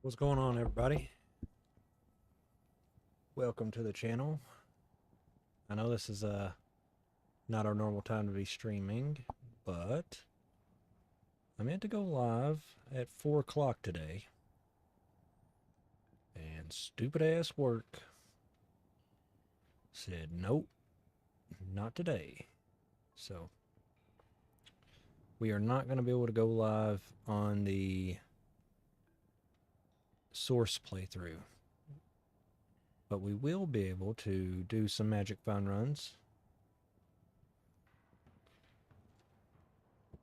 What's going on, everybody? Welcome to the channel. I know this is not our normal time to be streaming, but I meant to go live at 4 o'clock today, and stupid ass work said nope, not today. So we are not going to be able to go live on the source playthrough, but we will be able to do some Magic Fun runs.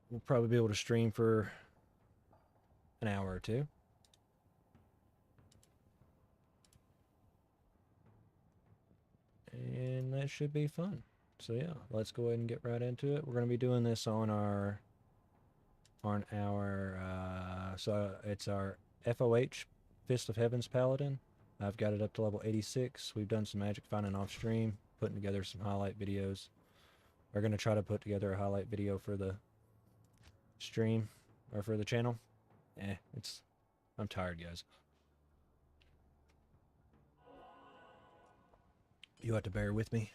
We'll probably be able to stream for an hour or two. And that should be fun. So yeah, let's go ahead and get right into it. We're going to be doing this on our so it's our FOH Fist of Heaven's Paladin. I've got it up to level 86. We've done some magic finding off stream, putting together some highlight videos. We're going to try to put together a highlight video for the stream or for the channel. I'm tired, guys. You have to bear with me.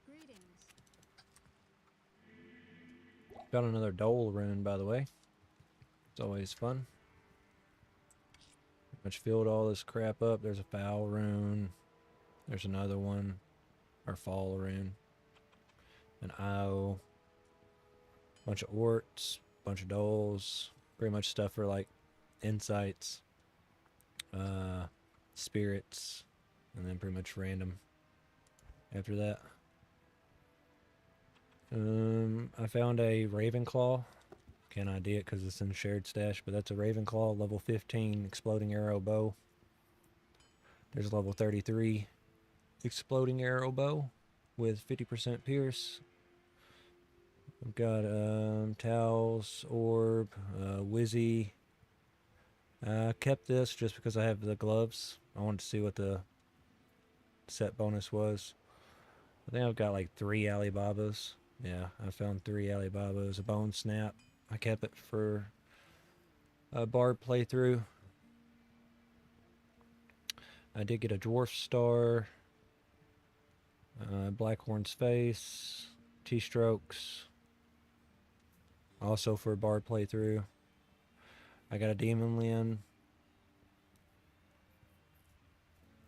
Greetings. Got another Dole rune, by the way. It's always fun. Pretty much filled all this crap up. There's a Foul rune. There's another one. Our Fall rune. An IO. Bunch of Orts. Bunch of Doles. Pretty much stuff for like insights. Spirits. And then pretty much random after that. I found a Ravenclaw. Can't ID it because it's in shared stash, but that's a Ravenclaw level 15 exploding arrow bow. There's level 33 exploding arrow bow with 50% pierce. I've got Towels, Orb, Wizzy. I kept this just because I have the gloves. I wanted to see what the set bonus was. I think I've got like 3 Alibabas. Yeah, I found 3 Alibabas, a Bone Snap. I kept it for a Bard playthrough. I did get a Dwarf Star, Blackhorn's Face, T-Strokes, also for a Bard playthrough. I got a Demon Lyn,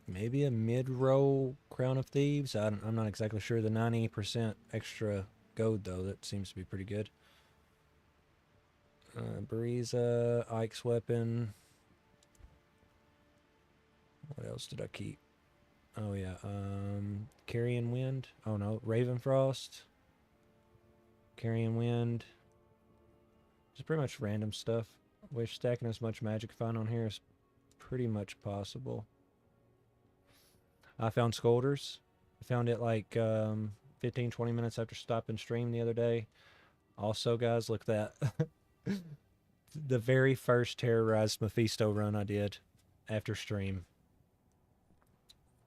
maybe a mid-roll Crown of Thieves. I'm not exactly sure. The 90% extra gold, though, that seems to be pretty good. Bariza, Ike's Weapon. What else did I keep? Oh yeah, Carrion Wind. Oh no, Ravenfrost. Carrion Wind. Just pretty much random stuff. Wish stacking as much magic find on here is pretty much possible. I found Scolders. I found it like 15-20 minutes after stopping stream the other day. Also, guys, look at that. The very first terrorized Mephisto run I did after stream.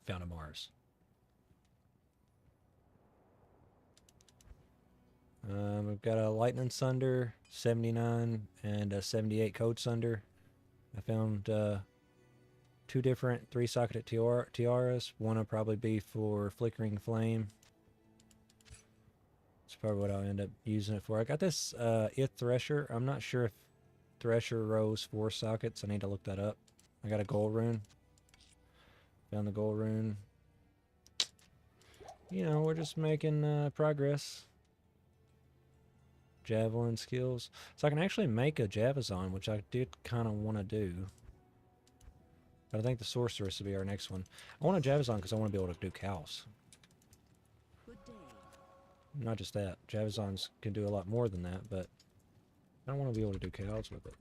Found a Mars. I've got a Lightning Sunder, 79, and a 78 Code Sunder. I found 2 different 3-socketed tiaras. One will probably be for Flickering Flame. That's probably what I'll end up using it for. I got this Ith Thresher. I'm not sure if Thresher rows 4 sockets. I need to look that up. I got a gold rune. Found the gold rune. You know, we're just making progress. Javelin skills. So I can actually make a Javazon, which I did kind of want to do. But I think the Sorceress will be our next one. I want a Javazon because I want to be able to do cows. Good day. Not just that. Javazons can do a lot more than that, but I don't want to be able to do cows with it.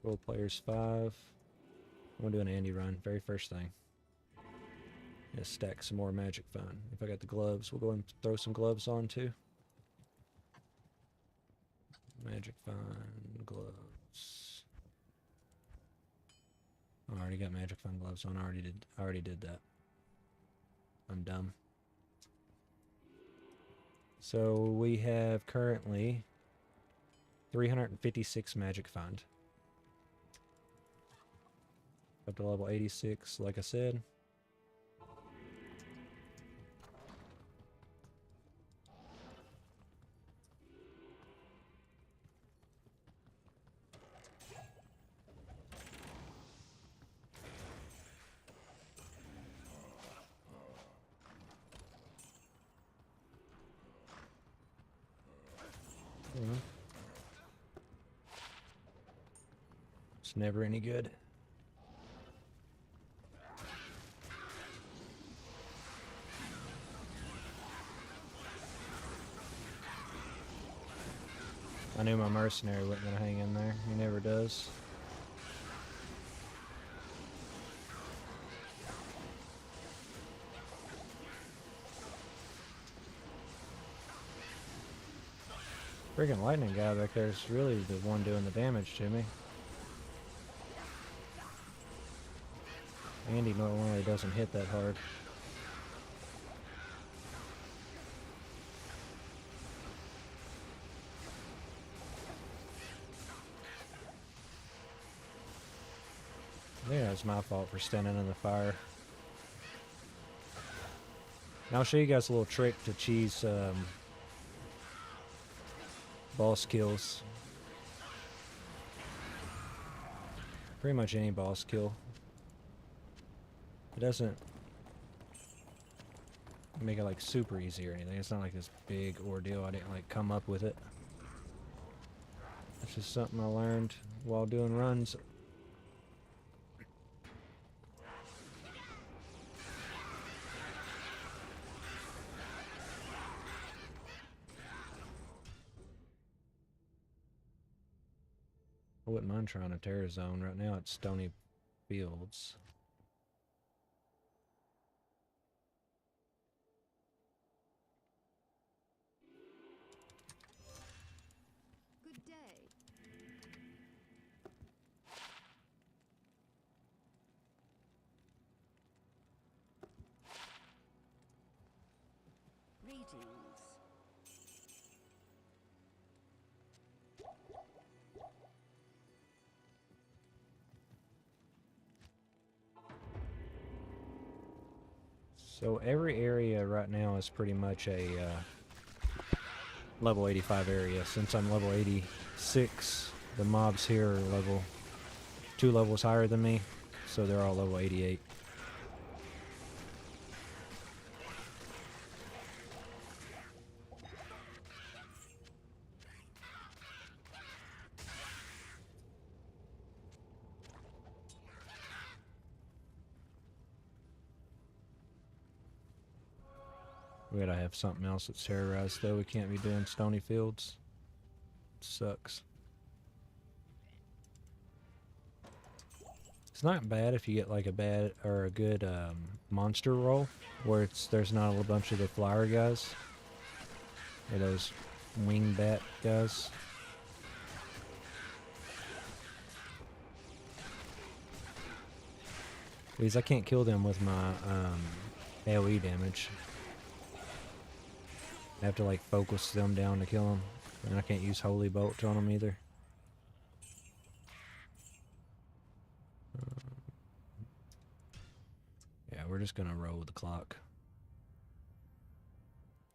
Role players 5. I'm going to do an Andy run. Very first thing. Yeah, stack some more magic fun. If I got the gloves, we'll go and throw some gloves on too. Magic Fun gloves. Oh, I already got Magic Fun gloves on. I already did that. I'm dumb. So we have currently 356 magic find. Up to level 86, like I said. It's never any good. I knew my mercenary wasn't going to hang in there. He never does. Freaking lightning guy back there is really the one doing the damage to me. Andy normally doesn't hit that hard. Yeah, it's my fault for standing in the fire. Now I'll show you guys a little trick to cheese boss kills. Pretty much any boss kill. It doesn't make it like super easy or anything. It's not like this big ordeal. I didn't like come up with it. It's just something I learned while doing runs. I wouldn't mind trying a Terra Zone. Right now it's Stony Fields. Good day. Greetings. So every area right now is pretty much a level 85 area. Since I'm level 86, the mobs here are level 2 levels higher than me, so they're all level 88. We gotta have something else that's terrorized though. We can't be doing Stony Fields. Sucks. It's not bad if you get like a bad or a good monster roll where there's not a bunch of the flower guys or those wing bat guys. Because I can't kill them with my AoE damage. I have to like focus them down to kill them, and I can't use Holy Bolt on them either. Yeah, we're just gonna roll with the clock.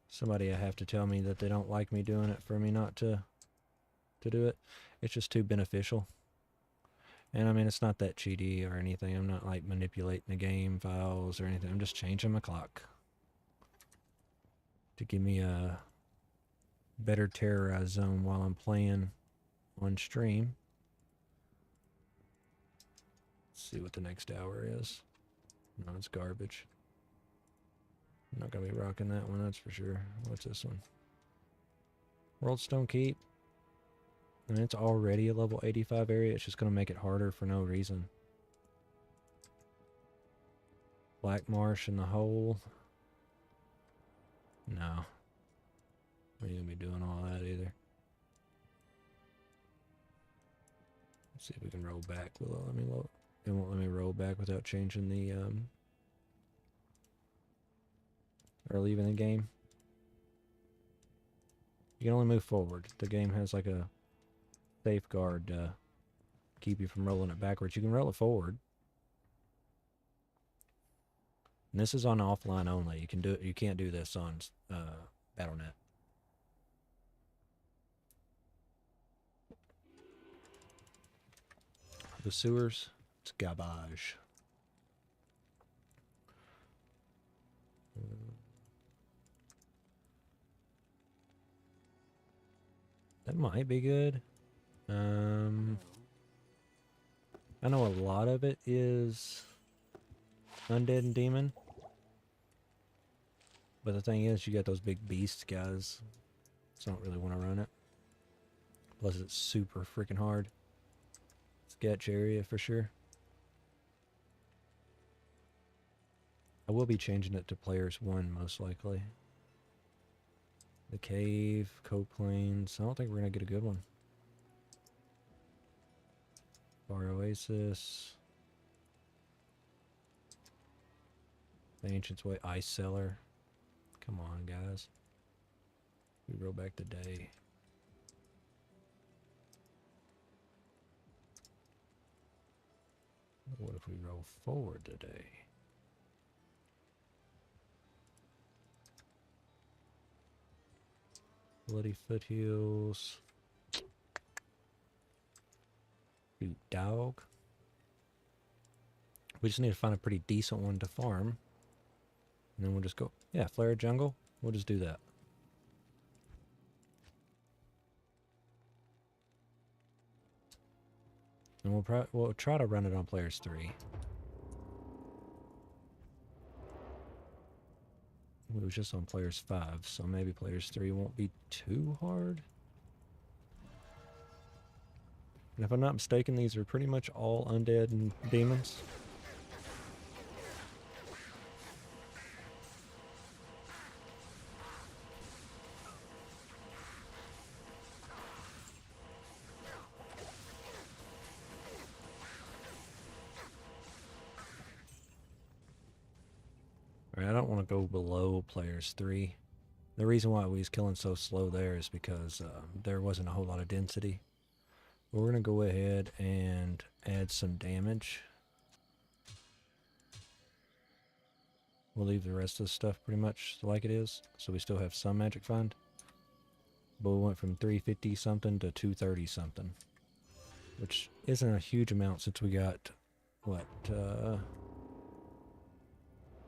Somebody I have to tell me that they don't like me doing it for me not to do it. It's just too beneficial. And I mean, it's not that cheaty or anything. I'm not like manipulating the game files or anything. I'm just changing my clock to give me a better terrorized zone while I'm playing on stream. Let's see what the next hour is. No, it's garbage. I'm not gonna be rocking that one, that's for sure. What's this one? Worldstone Keep. And it's already a level 85 area. It's just gonna make it harder for no reason. Black Marsh in the hole. No. We ain't gonna be doing all that either. Let's see if we can roll back. Will it let me load? It won't let me roll back without changing the or leaving the game. You can only move forward. The game has like a safeguard to keep you from rolling it backwards. You can roll it forward. And this is on offline only. You can do it. You can't do this on Battle.net. The sewers, it's garbage. That might be good. I know a lot of it is undead and demon. But the thing is, you got those big beast guys. So I don't really want to run it. Plus it's super freaking hard. Sketch area for sure. I will be changing it to players 1 most likely. The cave, coplains. I don't think we're gonna get a good one. Bar Oasis. The Ancient's Way, Ice Cellar. Come on, guys. We roll back the day. What if we roll forward today? Bloody Foothills. Boot Dog. We just need to find a pretty decent one to farm. And then we'll just go, yeah, Flare Jungle. We'll just do that. And we'll try to run it on players 3. It was just on players 5, so maybe players 3 won't be too hard. And if I'm not mistaken, these are pretty much all undead and demons. Alright, I don't want to go below players 3. The reason why we was killing so slow there is because there wasn't a whole lot of density. But we're going to go ahead and add some damage. We'll leave the rest of the stuff pretty much like it is, so we still have some magic find. But we went from 350 something to 230 something, which isn't a huge amount since we got, what do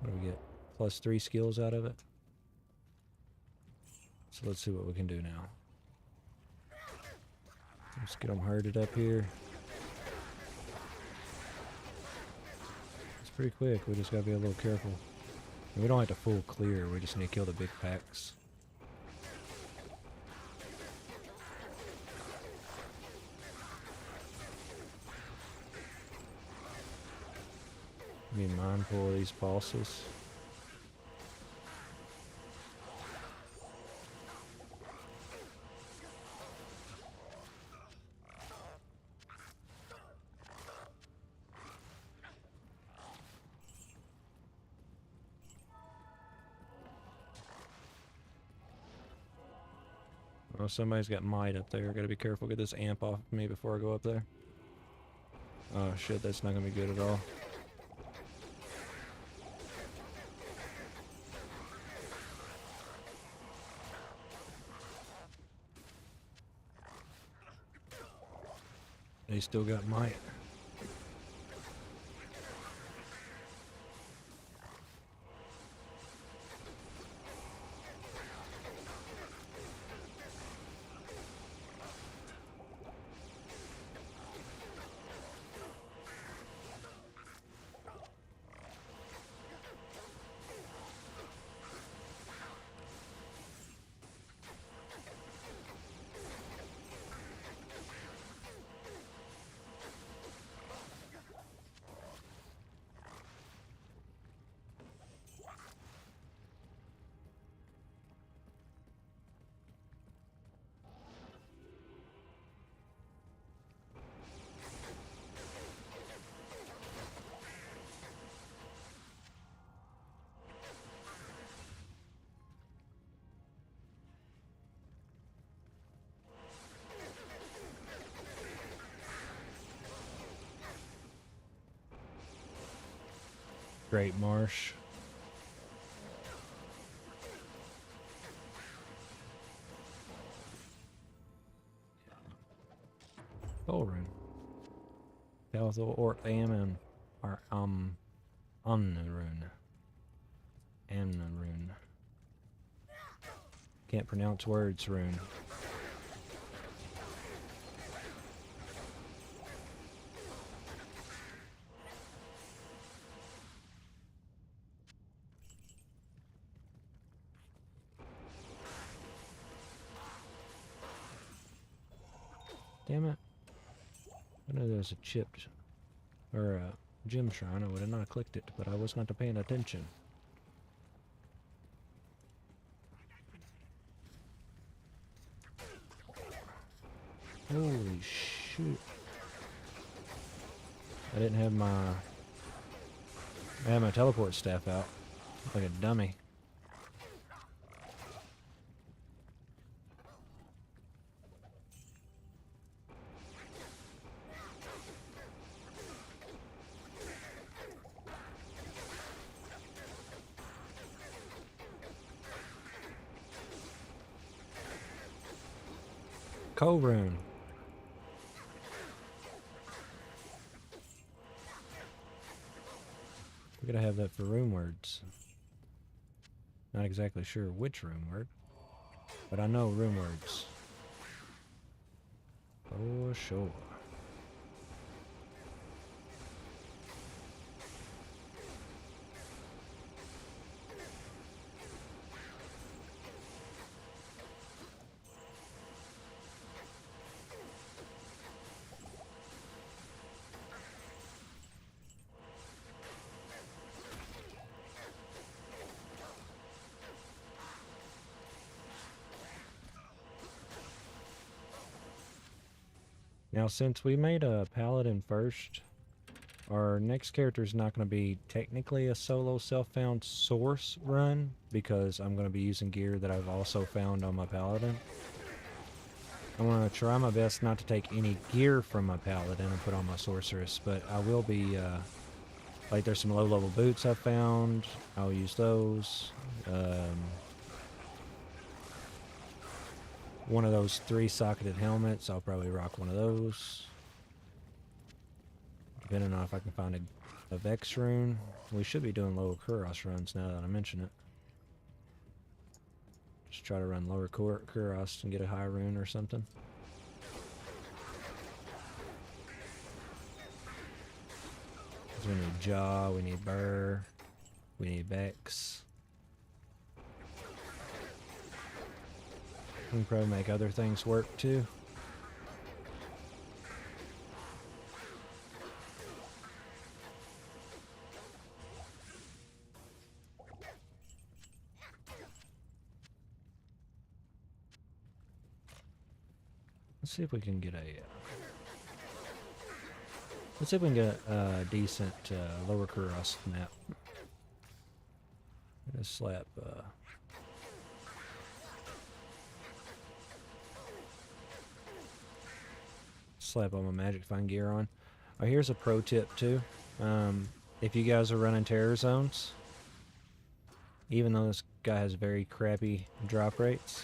we get? Plus 3 skills out of it. So let's see what we can do now. Let's get them herded up here. It's pretty quick, we just gotta be a little careful. And we don't have to full clear, we just need to kill the big packs. Be mindful of these bosses. Oh, somebody's got might up there. Gotta be careful. Get this amp off me before I go up there. Oh shit, that's not gonna be good at all. They still got might. Great Marsh. Oh, rune. Palethal Orc Ammon. Or Amna rune. Amna rune. Can't pronounce words rune. Damn it. I know there's a chipped or a gem shrine. I would have not clicked it, but I was not paying attention. Holy shit. I didn't have my... I had my teleport staff out. Like a dummy. Rune. We gotta have that for rune words. Not exactly sure which rune word, but I know rune words. For sure. Now, since we made a Paladin first, our next character is not going to be technically a solo self-found source run, because I'm going to be using gear that I've also found on my Paladin. I'm going to try my best not to take any gear from my Paladin and put on my Sorceress, but I will be, like there's some low-level boots I've found, I'll use those. One of those 3-socketed helmets, I'll probably rock one of those. Depending on if I can find a Vex rune. We should be doing lower Kuros runs now that I mention it. Just try to run lower Kuros and get a high rune or something. We need Jaw, we need Burr, we need Vex. We can probably make other things work too. Let's see if we can get a... let's see if we can get a decent lower Kuros map. Just slap... slap all my Magic Find gear on. Oh, here's a pro tip too. If you guys are running terror zones, even though this guy has very crappy drop rates,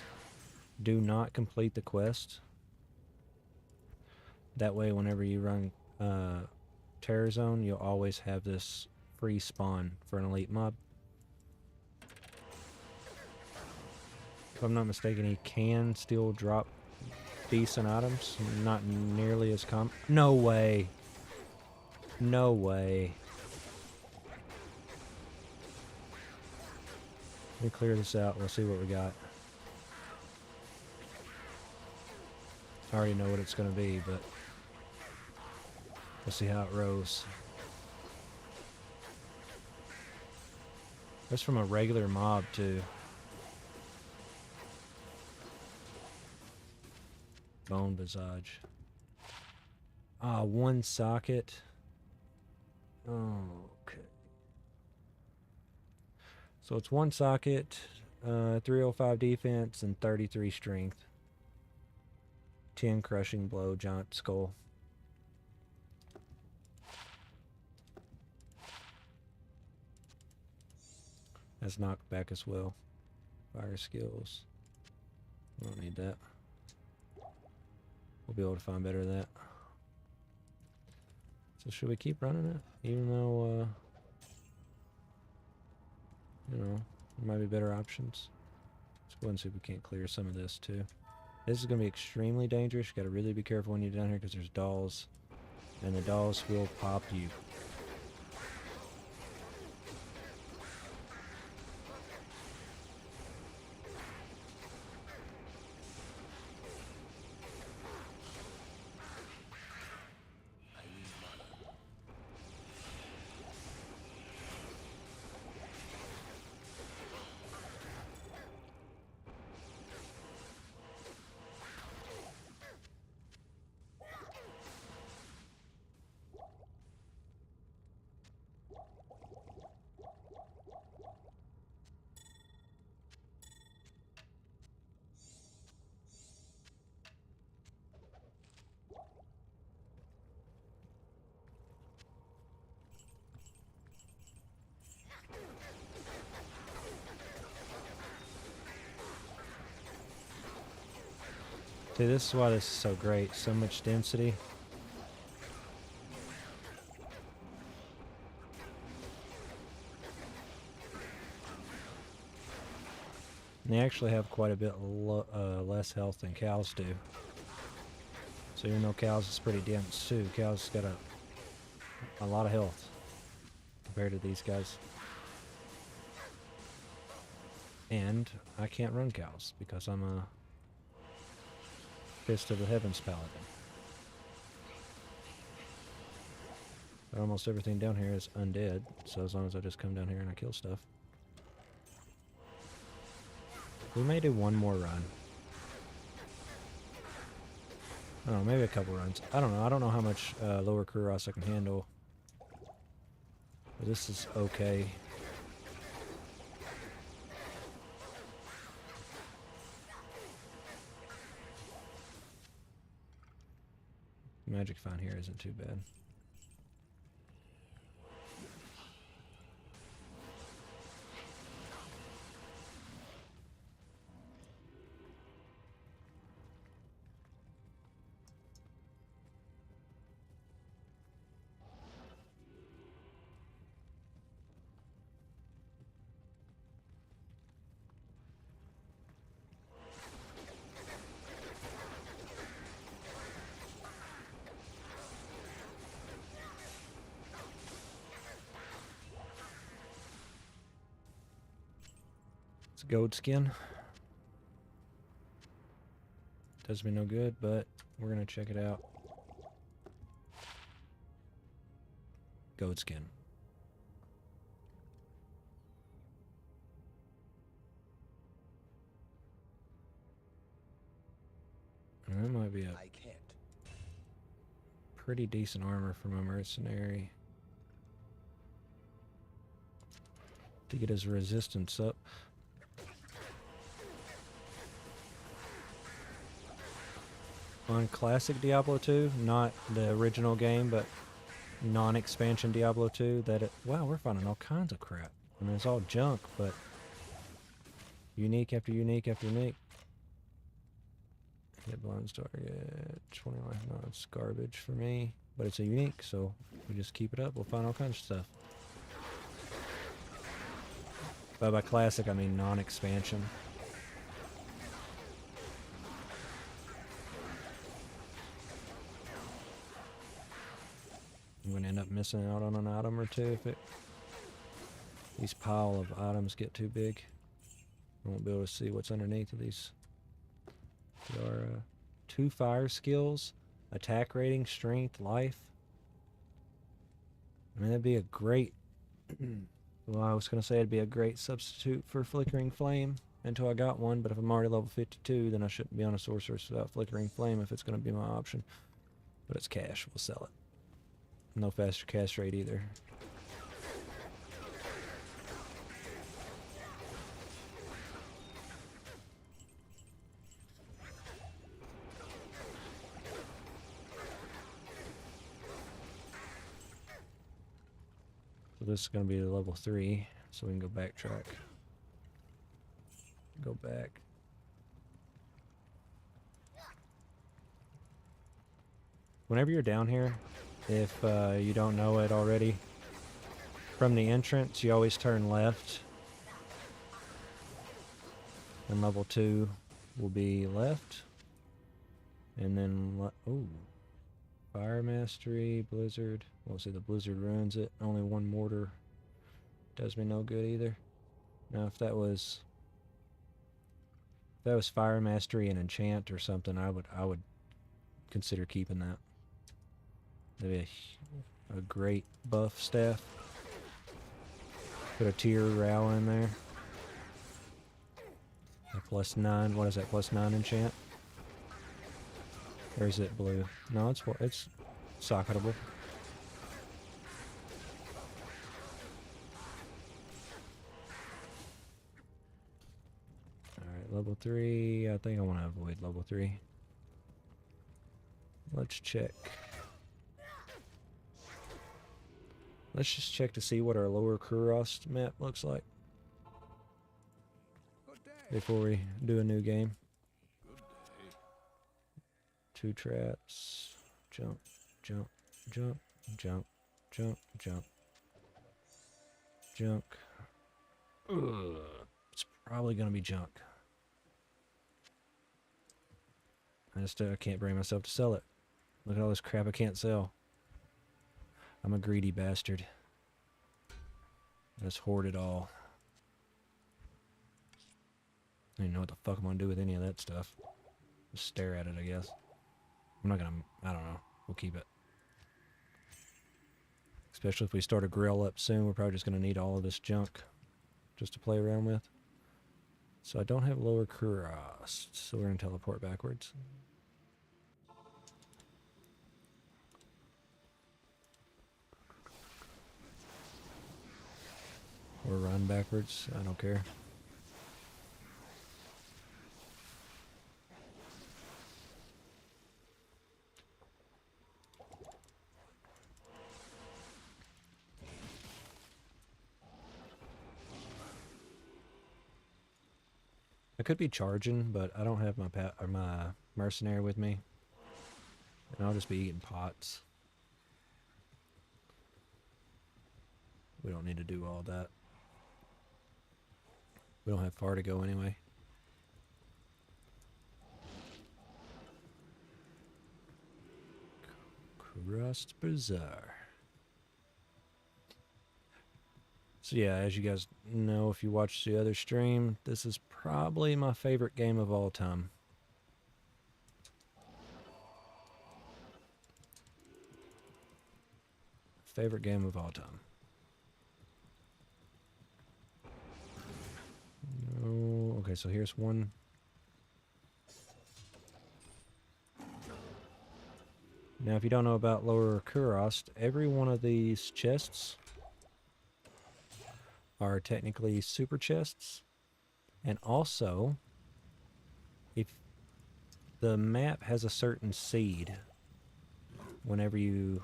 do not complete the quest. That way, whenever you run terror zone, you'll always have this free spawn for an elite mob. If I'm not mistaken, he can still drop decent items, not nearly as common. No way. No way. Let me clear this out. We'll see what we got. I already know what it's going to be, but we'll see how it rolls. That's from a regular mob, too. Bone Visage. Ah, 1 socket. Okay. So it's 1 socket, 305 defense, and 33 strength. 10 crushing blow, giant skull. Has knockback as well. Fire skills. We don't need that. We'll be able to find better than that. So should we keep running it? Even though, you know, there might be better options. Let's go and see if we can't clear some of this too. This is going to be extremely dangerous. You got to really be careful when you're down here because there's dolls. And the dolls will pop you. See, this is why this is so great. So much density. And they actually have quite a bit less health than cows do. So even though cows is pretty dense too, cows got a lot of health compared to these guys. And I can't run cows because I'm a Fist of the Heavens Paladin. But almost everything down here is undead, so as long as I just come down here and I kill stuff. We may do one more run. I don't know, maybe a couple runs. I don't know. I don't know how much lower Kuros I can handle. But this is okay. Magic Found here isn't too bad. It's a goat skin. Does me no good, but we're gonna check it out. Goat skin. And that might be a pretty decent armor from a mercenary to get his resistance up. On classic Diablo 2, not the original game, but non-expansion Diablo 2, wow, we're finding all kinds of crap. I mean, it's all junk, but unique after unique after unique. Hit blinds target 20 life. No, it's garbage for me, but it's a unique, so we just keep it up. We'll find all kinds of stuff. But by classic, I mean non-expansion. I'm going to end up missing out on an item or two if these pile of items get too big. I won't be able to see what's underneath of these. There are 2 fire skills, attack rating, strength, life. I mean, that'd be a great... well, I was going to say it'd be a great substitute for Flickering Flame until I got one, but if I'm already level 52, then I shouldn't be on a sorceress without Flickering Flame if it's going to be my option. But it's cash. We'll sell it. No faster cast rate either. So this is going to be the level 3, so we can go backtrack. Go back. Whenever you're down here, if you don't know it already, from the entrance, you always turn left. And level 2 will be left. And then, oh, Fire Mastery, Blizzard. Well, see, the Blizzard ruins it. Only one mortar does me no good either. Now, if that was Fire Mastery and Enchant or something, I would consider keeping that. That'd be a great buff staff. Put a tier Row in there. A +9. What is that? +9 enchant. Or is it blue? No, it's socketable. Alright, level 3. I think I want to avoid level 3. Let's check. Let's just check to see what our lower Kuros map looks like before we do a new game. 2 traps. Jump, jump, jump, jump, jump, jump. Junk. Ugh. It's probably going to be junk. I can't bring myself to sell it. Look at all this crap I can't sell. I'm a greedy bastard. I just hoard it all. I don't even know what the fuck I'm gonna do with any of that stuff. Just stare at it, I guess. I'm not gonna, I don't know. We'll keep it. Especially if we start a grill up soon, we're probably just gonna need all of this junk just to play around with. So I don't have lower Kuros, so we're gonna teleport backwards. Or run backwards, I don't care. I could be charging, but I don't have my mercenary with me. And I'll just be eating pots. We don't need to do all that. We don't have far to go anyway. Crust Bazaar. So yeah, as you guys know, if you watched the other stream, this is probably my favorite game of all time. Favorite game of all time. No, okay, so here's one. Now, if you don't know about lower Kuros, every one of these chests are technically super chests. And also, if the map has a certain seed, whenever you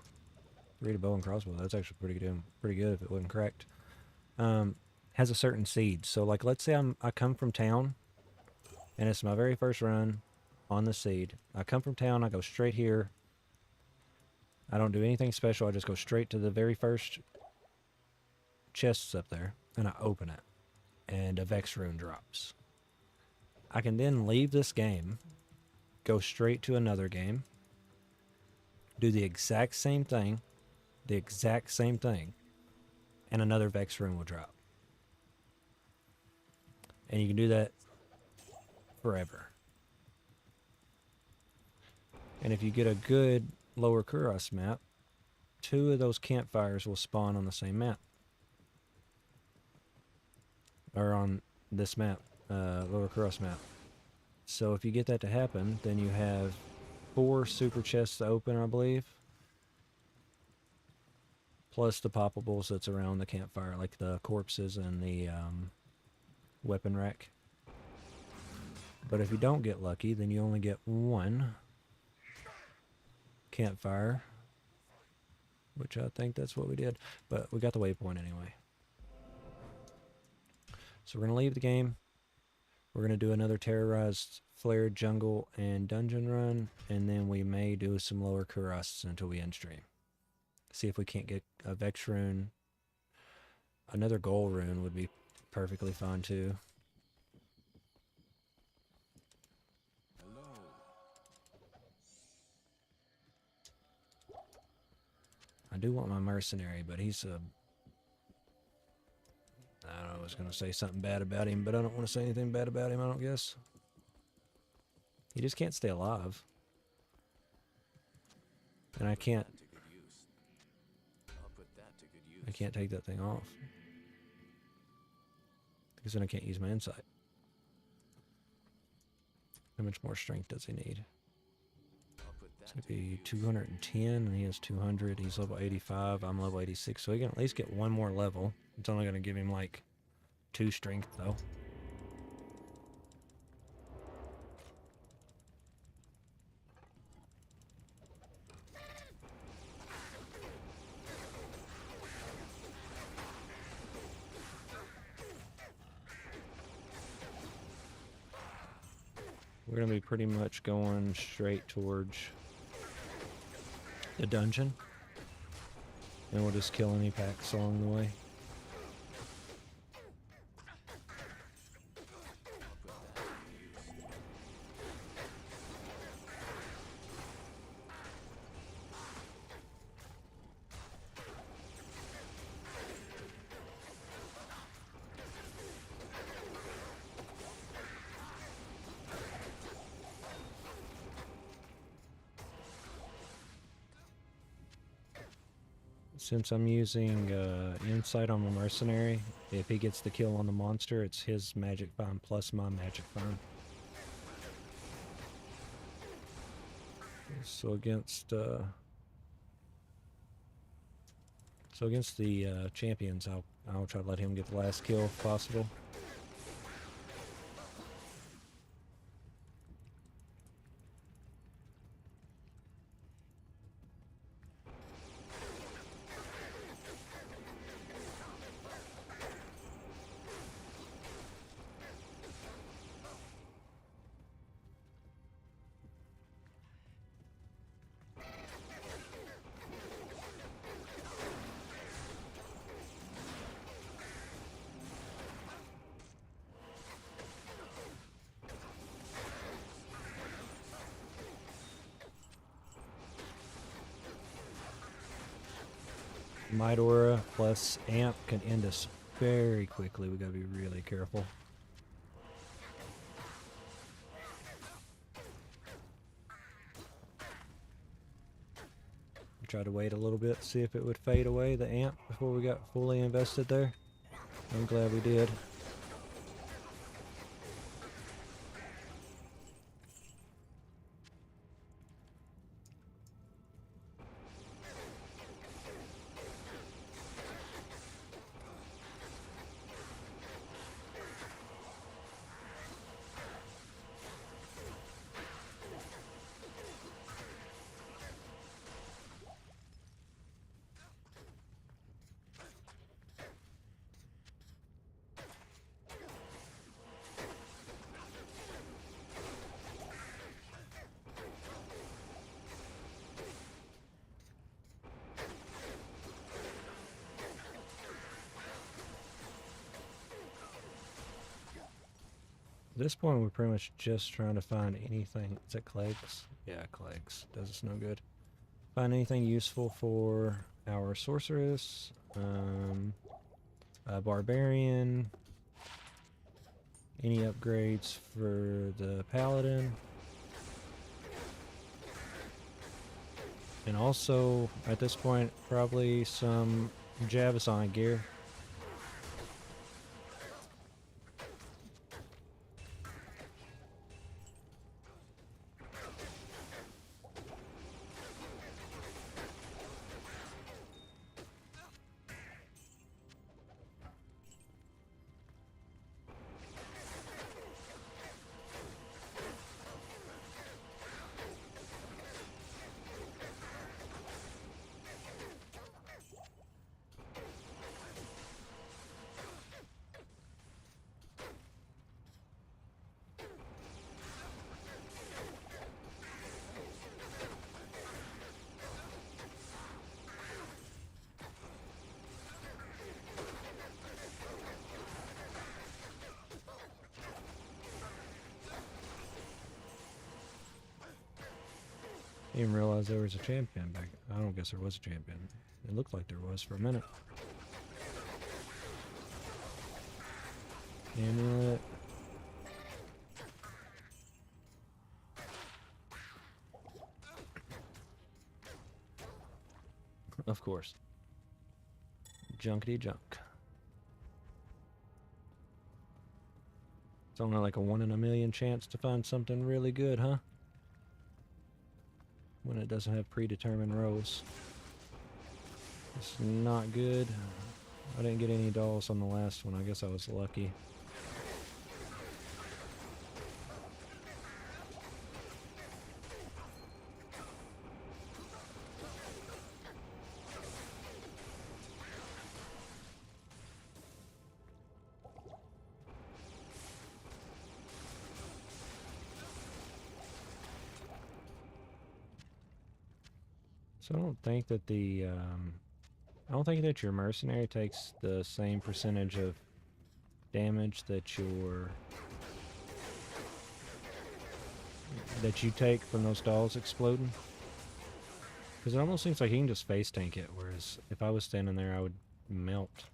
read a bow and crossbow, that's actually pretty good if it wasn't cracked. Has a certain seed. So like, let's say I come from town and it's my very first run on the seed. I come from town, I go straight here. I don't do anything special. I just go straight to the very first chests up there and I open it and a Vex rune drops. I can then leave this game, go straight to another game, do the exact same thing, and another Vex rune will drop. And you can do that forever. And if you get a good lower Kuros map, 2 of those campfires will spawn on the same map. Or on this map, lower Kuros map. So if you get that to happen, then you have 4 super chests to open, I believe. Plus the poppables that's around the campfire, like the corpses and the weapon rack. But if you don't get lucky, then you only get 1 campfire, which I think that's what we did. But we got the waypoint anyway. So we're going to leave the game. We're going to do another terrorized flare jungle and dungeon run, and then we may do some lower Kuras until we end stream. See if we can't get a Vex rune. Another goal rune would be perfectly fine too. I do want my mercenary, but he's a... I don't know, I was going to say something bad about him, but I don't want to say anything bad about him, I don't guess. He just can't stay alive. And I can't take that thing off. Because then I can't use my insight. How much more strength does he need? It's going to be 210, and he has 200. He's level 85. I'm level 86, so he can at least get one more level. It's only going to give him like 2 strength, though. We're going to be pretty much going straight towards the dungeon. And we'll just kill any packs along the way. Since I'm using insight on the mercenary, if he gets the kill on the monster, it's his magic find plus my magic find. So against the champions, I'll try to let him get the last kill if possible. Might Aura plus Amp can end us very quickly. We gotta be really careful. We tried to wait a little bit, see if it would fade away, the Amp, before we got fully invested there. I'm glad we did. At this point, we're pretty much just trying to find anything. Is that Cleggs? Yeah, Cleggs. Does us no good. Find anything useful for our sorceress. A barbarian. Any upgrades for the paladin. And also, at this point, probably some Javison gear. Didn't realize there was a champion back. I don't guess there was a champion. It looked like there was for a minute. Amulet. Of course. Junkety junk. It's only like a 1 in a million chance to find something really good, huh? When it doesn't have predetermined rows. It's not good. I didn't get any dolls on the last one. I guess I was lucky. So I don't think that I don't think that your mercenary takes the same percentage of damage that you take from those dolls exploding. Because it almost seems like he can just face tank it, whereas if I was standing there, I would melt.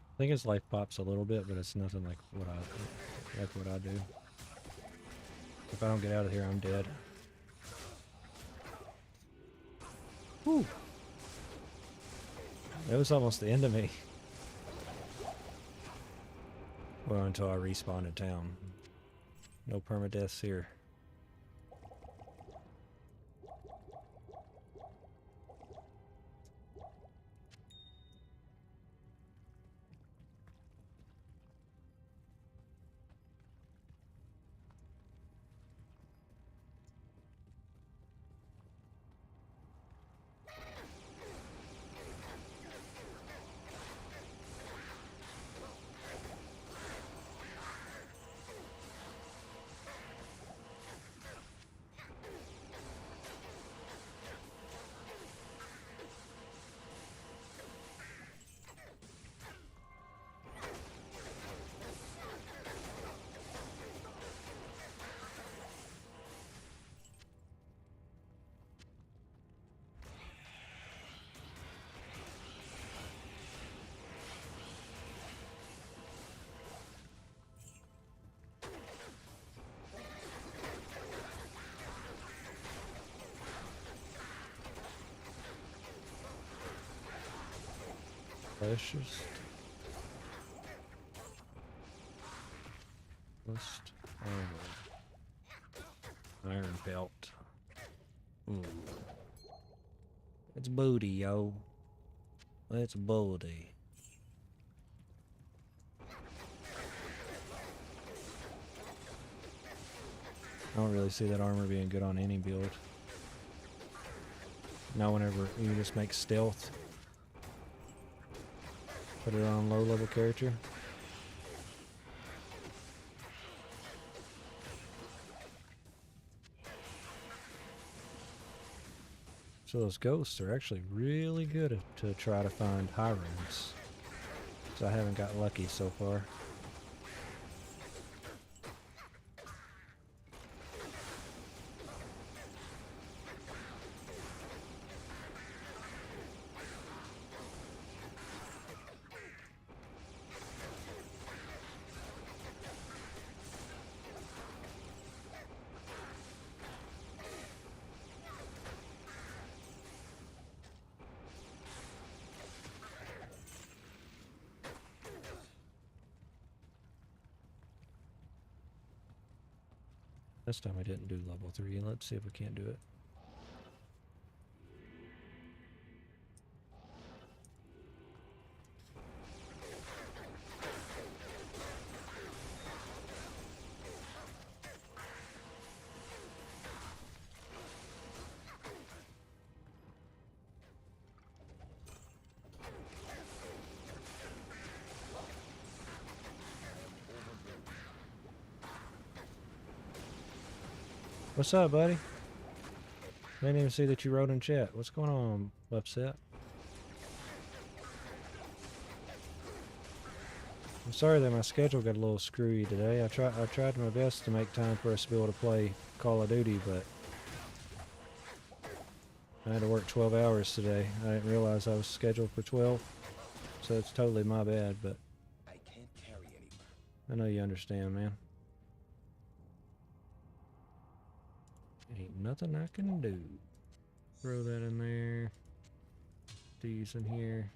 I think his life pops a little bit, but it's nothing like what I do. If I don't get out of here, I'm dead. Whew. That was almost the end of me. Well, until I respawned in town. No permadeaths here. Precious. List armor. Iron belt. Ooh. It's booty, yo. It's booty. I don't really see that armor being good on any build. Now whenever you just make stealth. Put it on low level character. So those ghosts are actually really good to try to find high runes. So I haven't got lucky so far. This time we didn't do level 3. Let's see if we can't do it. What's up, buddy? I didn't even see that you wrote in chat. What's going on, Upset? I'm sorry that my schedule got a little screwy today. I tried my best to make time for us to be able to play Call of Duty, but I had to work 12 hours today. I didn't realize I was scheduled for 12, so it's totally my bad, but I can't carry anymore. I know you understand, man. Ain't nothing I can do. Throw that in there. These in here.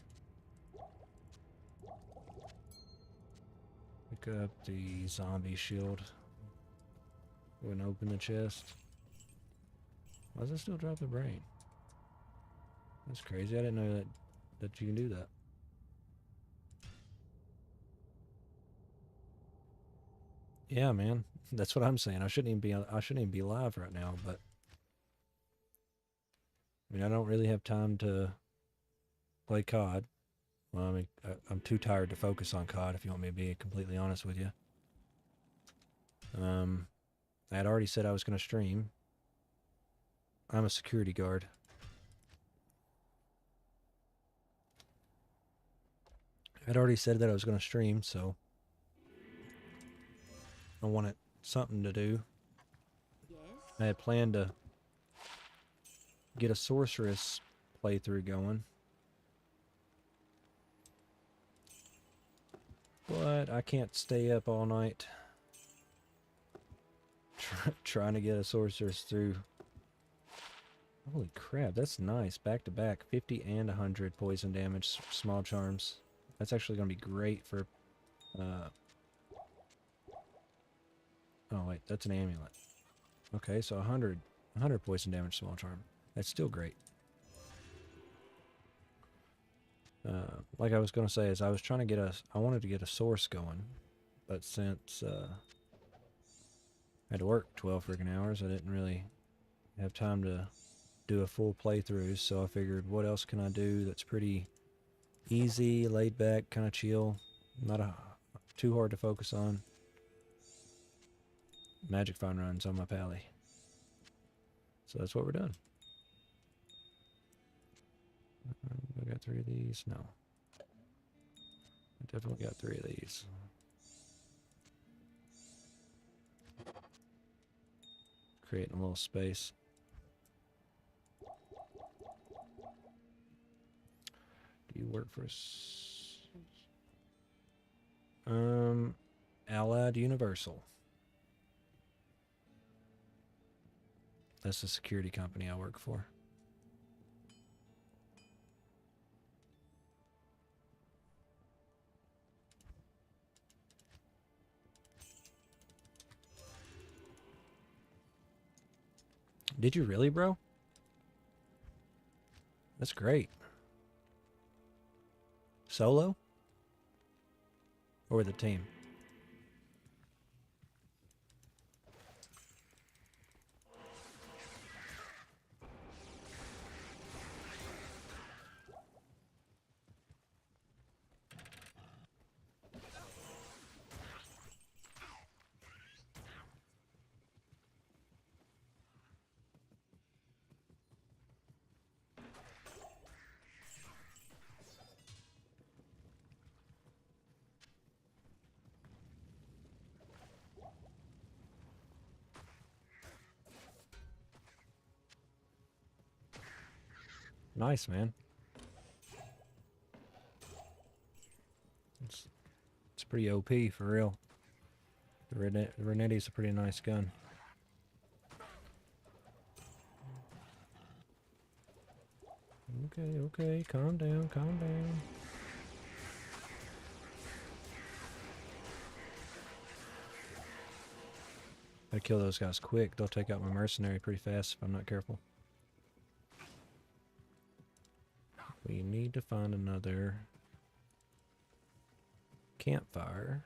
Pick up the zombie shield. Go and open the chest. Why does it still drop the brain? That's crazy. I didn't know that you can do that. Yeah, man. That's what I'm saying. I shouldn't even be live right now, but I mean, I don't really have time to play COD. Well, I mean, I'm too tired to focus on COD, if you want me to be completely honest with you. I had already said I was going to stream. I'm a security guard. I'd already said that I was going to stream, so I wanted something to do. Yes? I had planned to get a sorceress playthrough going, but I can't stay up all night trying to get a sorceress through. Holy crap, that's nice. Back to back, 50 and 100 poison damage, small charms. That's actually going to be great for... oh wait, that's an amulet. Okay, so 100 poison damage, small charm. That's still great. Like I was going to say, is I was trying to get I wanted to get a source going, but since I had to work 12 freaking hours, I didn't really have time to do a full playthrough, so I figured, what else can I do that's pretty easy, laid back, kind of chill, not too hard to focus on. Magic Find runs on my pally. So that's what we're doing. I got 3 of these? No. I definitely got 3 of these. Creating a little space. Do you work for Allied Universal? That's the security company I work for. Did you really, bro? That's great. Solo? Or with a team? Nice, man. It's pretty OP for real. The Renetti's a pretty nice gun. Okay, calm down, calm down. Gotta kill those guys quick. They'll take out my mercenary pretty fast if I'm not careful. We need to find another campfire.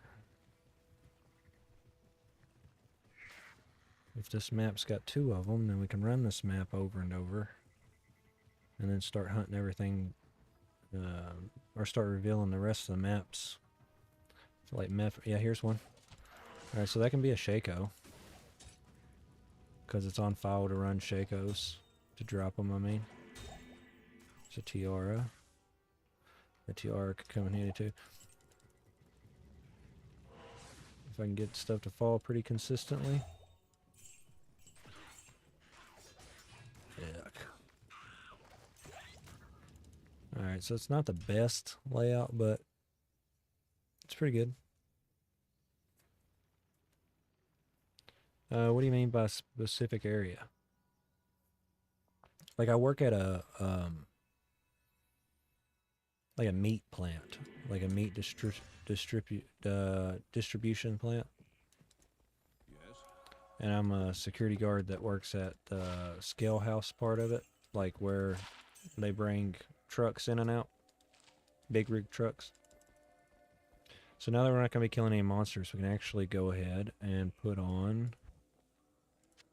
If this map's got 2 of them, then we can run this map over and over. And then start hunting everything, or start revealing the rest of the maps. So like yeah, here's one. Alright, so that can be a Shaco. Because it's on file to run Shacos. To drop them, I mean. It's a Tiara. The Tiara could come in handy too. If I can get stuff to fall pretty consistently. Yuck. Alright, so it's not the best layout, but it's pretty good. What do you mean by specific area? Like I work at a like a meat plant, like a meat distribution plant. Yes. And I'm a security guard that works at the scale house part of it, like where they bring trucks in and out, big rig trucks. So now that we're not going to be killing any monsters, we can actually go ahead and put on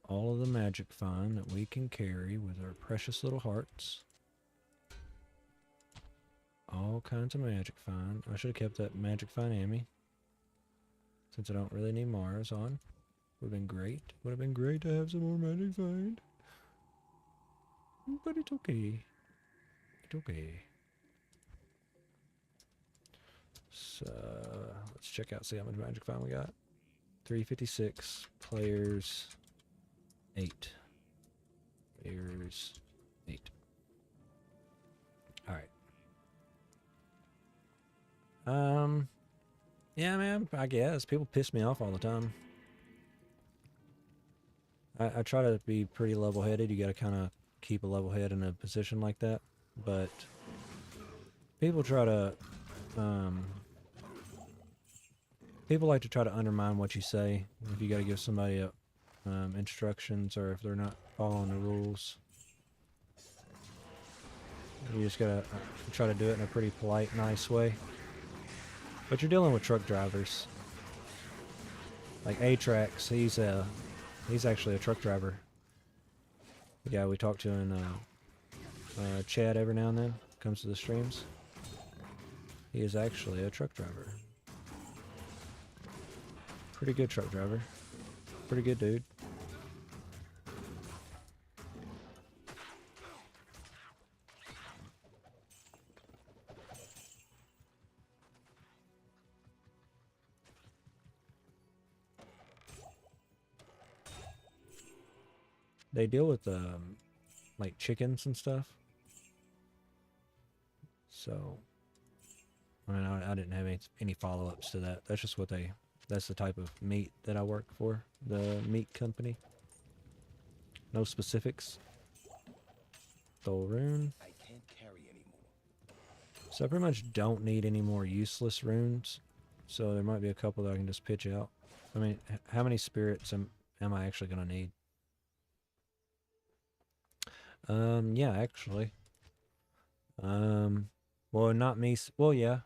all of the magic fine that we can carry with our precious little hearts. All kinds of magic fine. I should have kept that magic fine Amy, since I don't really need Mars on. Would have been great. Would have been great to have some more magic fine. But it's okay. It's okay. So let's check out, see how much magic fine we got. 356. Players 8. Players 8. Alright. Yeah, man, I guess. People piss me off all the time. I try to be pretty level-headed. You gotta kind of keep a level head in a position like that. But people try to, people like to try to undermine what you say. If you gotta give somebody instructions, or if they're not following the rules. You just gotta try to do it in a pretty polite, nice way. But you're dealing with truck drivers. Like A-Trax, he's actually a truck driver. The guy we talk to in chat every now and then, comes to the streams. He is actually a truck driver. Pretty good truck driver. Pretty good dude. They deal with like chickens and stuff. So I mean, I didn't have any follow-ups to that. That's just what that's the type of meat that I work for, the meat company. No specifics. Thol rune. I can't carry anymore. So I pretty much don't need any more useless runes. So there might be a couple that I can just pitch out. I mean, how many spirits am I actually gonna need? Yeah, actually. Well, not me. Well, yeah.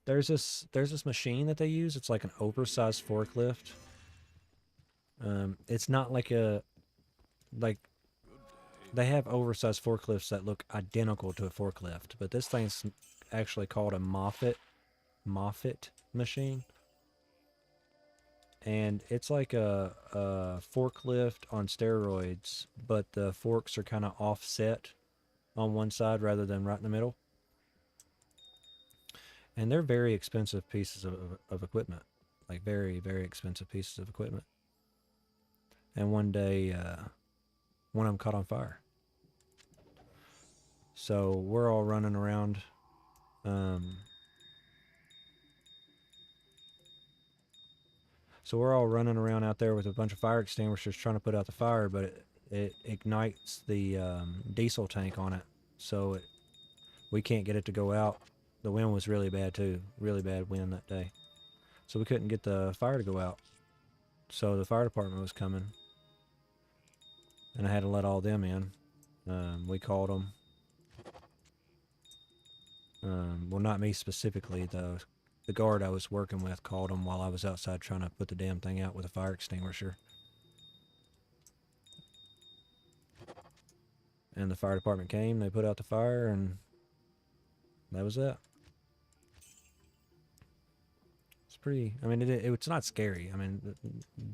There's this machine that they use. It's like an oversized forklift. It's not like they have oversized forklifts that look identical to a forklift, but this thing's actually called a Moffat machine. And it's like a forklift on steroids, but the forks are kind of offset on one side rather than right in the middle. And they're very expensive pieces of equipment. Like very, very expensive pieces of equipment. And one day, one of them caught on fire. So we're all running around. So we're all running around out there with a bunch of fire extinguishers trying to put out the fire, but it ignites the diesel tank on it. So we can't get it to go out. The wind was really bad too. Really bad wind that day. So we couldn't get the fire to go out. So the fire department was coming, and I had to let all them in. We called them. Well, not me specifically. The guard I was working with called them while I was outside trying to put the damn thing out with a fire extinguisher. And the fire department came, they put out the fire, and that was it. It's pretty, I mean, it's not scary. I mean,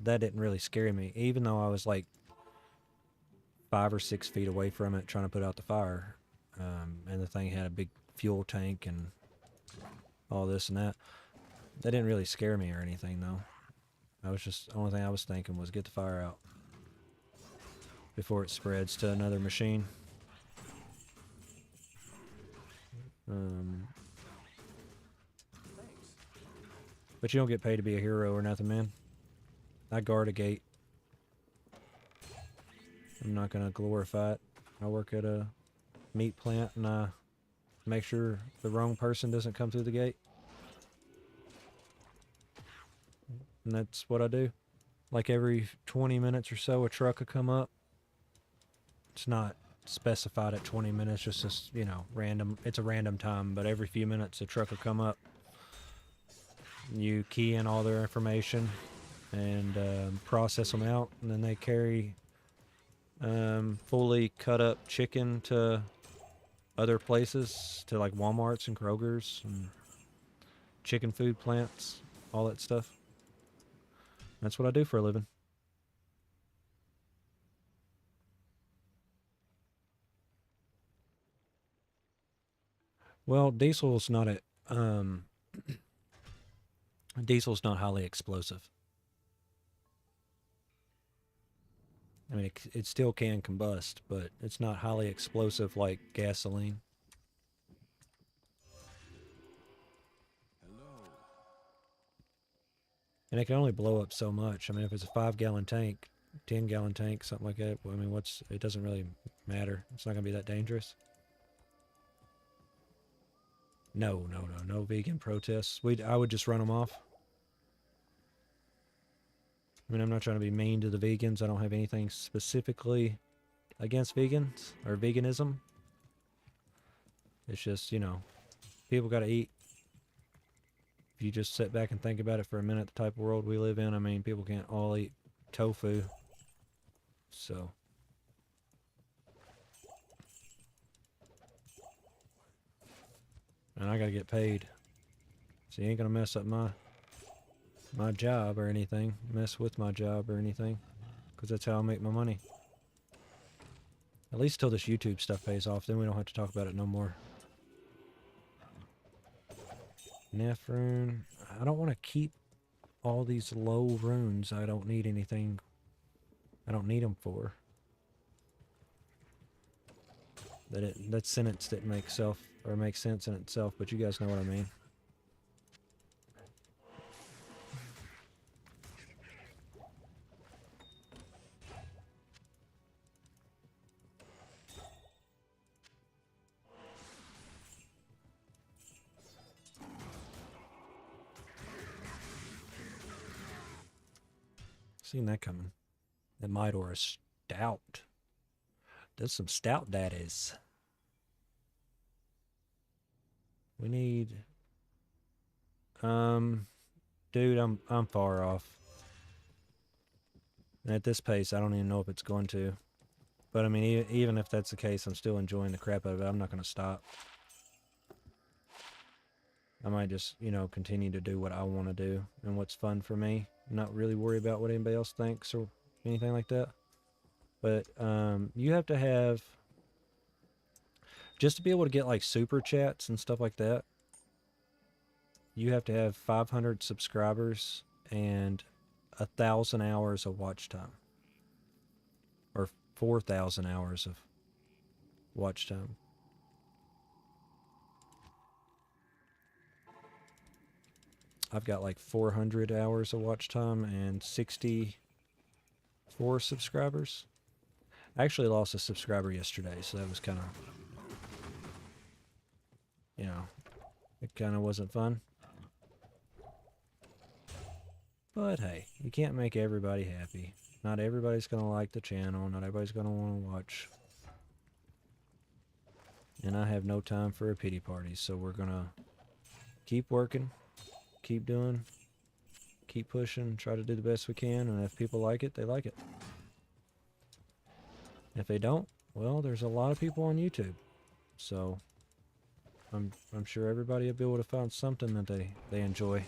that didn't really scare me, even though I was like 5 or 6 feet away from it trying to put out the fire. And the thing had a big fuel tank and all this and that. That didn't really scare me or anything, though. I was just, the only thing I was thinking was get the fire out before it spreads to another machine. But you don't get paid to be a hero or nothing, man. I guard a gate. I'm not gonna glorify it. I work at a meat plant and I make sure the wrong person doesn't come through the gate. And that's what I do. Like every 20 minutes or so, a truck will come up. It's not specified at 20 minutes, just you know, random. It's a random time, but every few minutes a truck will come up. You key in all their information and process them out, and then they carry fully cut up chicken to other places, to like Walmarts and Kroger's and chicken food plants, all that stuff. That's what I do for a living. Well, diesel's not diesel's not highly explosive. I mean, it still can combust, but it's not highly explosive like gasoline. Hello. And it can only blow up so much. I mean, if it's a 5-gallon tank, 10-gallon tank, something like that, well, I mean, it doesn't really matter. It's not going to be that dangerous. No vegan protests. I would just run them off. I mean, I'm not trying to be mean to the vegans. I don't have anything specifically against vegans or veganism. It's just, you know, people got to eat. If you just sit back and think about it for a minute, the type of world we live in, I mean, people can't all eat tofu. So. And I got to get paid. So you ain't going to mess up my job or anything, mess with my job or anything, because that's how I make my money. At least till this YouTube stuff pays off, then we don't have to talk about it no more. Neph rune. I don't want to keep all these low runes. I don't need anything. I don't need them for. That sentence didn't make sense in itself, but you guys know what I mean. Seen that coming. That might or a stout. There's some stout daddies. We need dude, I'm far off. And at this pace, I don't even know if it's going to. But I mean, even if that's the case, I'm still enjoying the crap out of it. I'm not going to stop. I might just, you know, continue to do what I want to do and what's fun for me. Not really worry about what anybody else thinks or anything like that. But you have to have, just to be able to get like super chats and stuff like that, you have to have 500 subscribers and 1,000 hours of watch time. Or 4,000 hours of watch time. I've got like 400 hours of watch time and 64 subscribers. I actually lost a subscriber yesterday, so that was kind of, you know, it kind of wasn't fun. But hey, you can't make everybody happy. Not everybody's going to like the channel. Not everybody's going to want to watch. And I have no time for a pity party. So we're going to keep working, keep doing, keep pushing, try to do the best we can. And if people like it, they like it. If they don't, well, there's a lot of people on YouTube. So I'm sure everybody will be able to find something that they enjoy.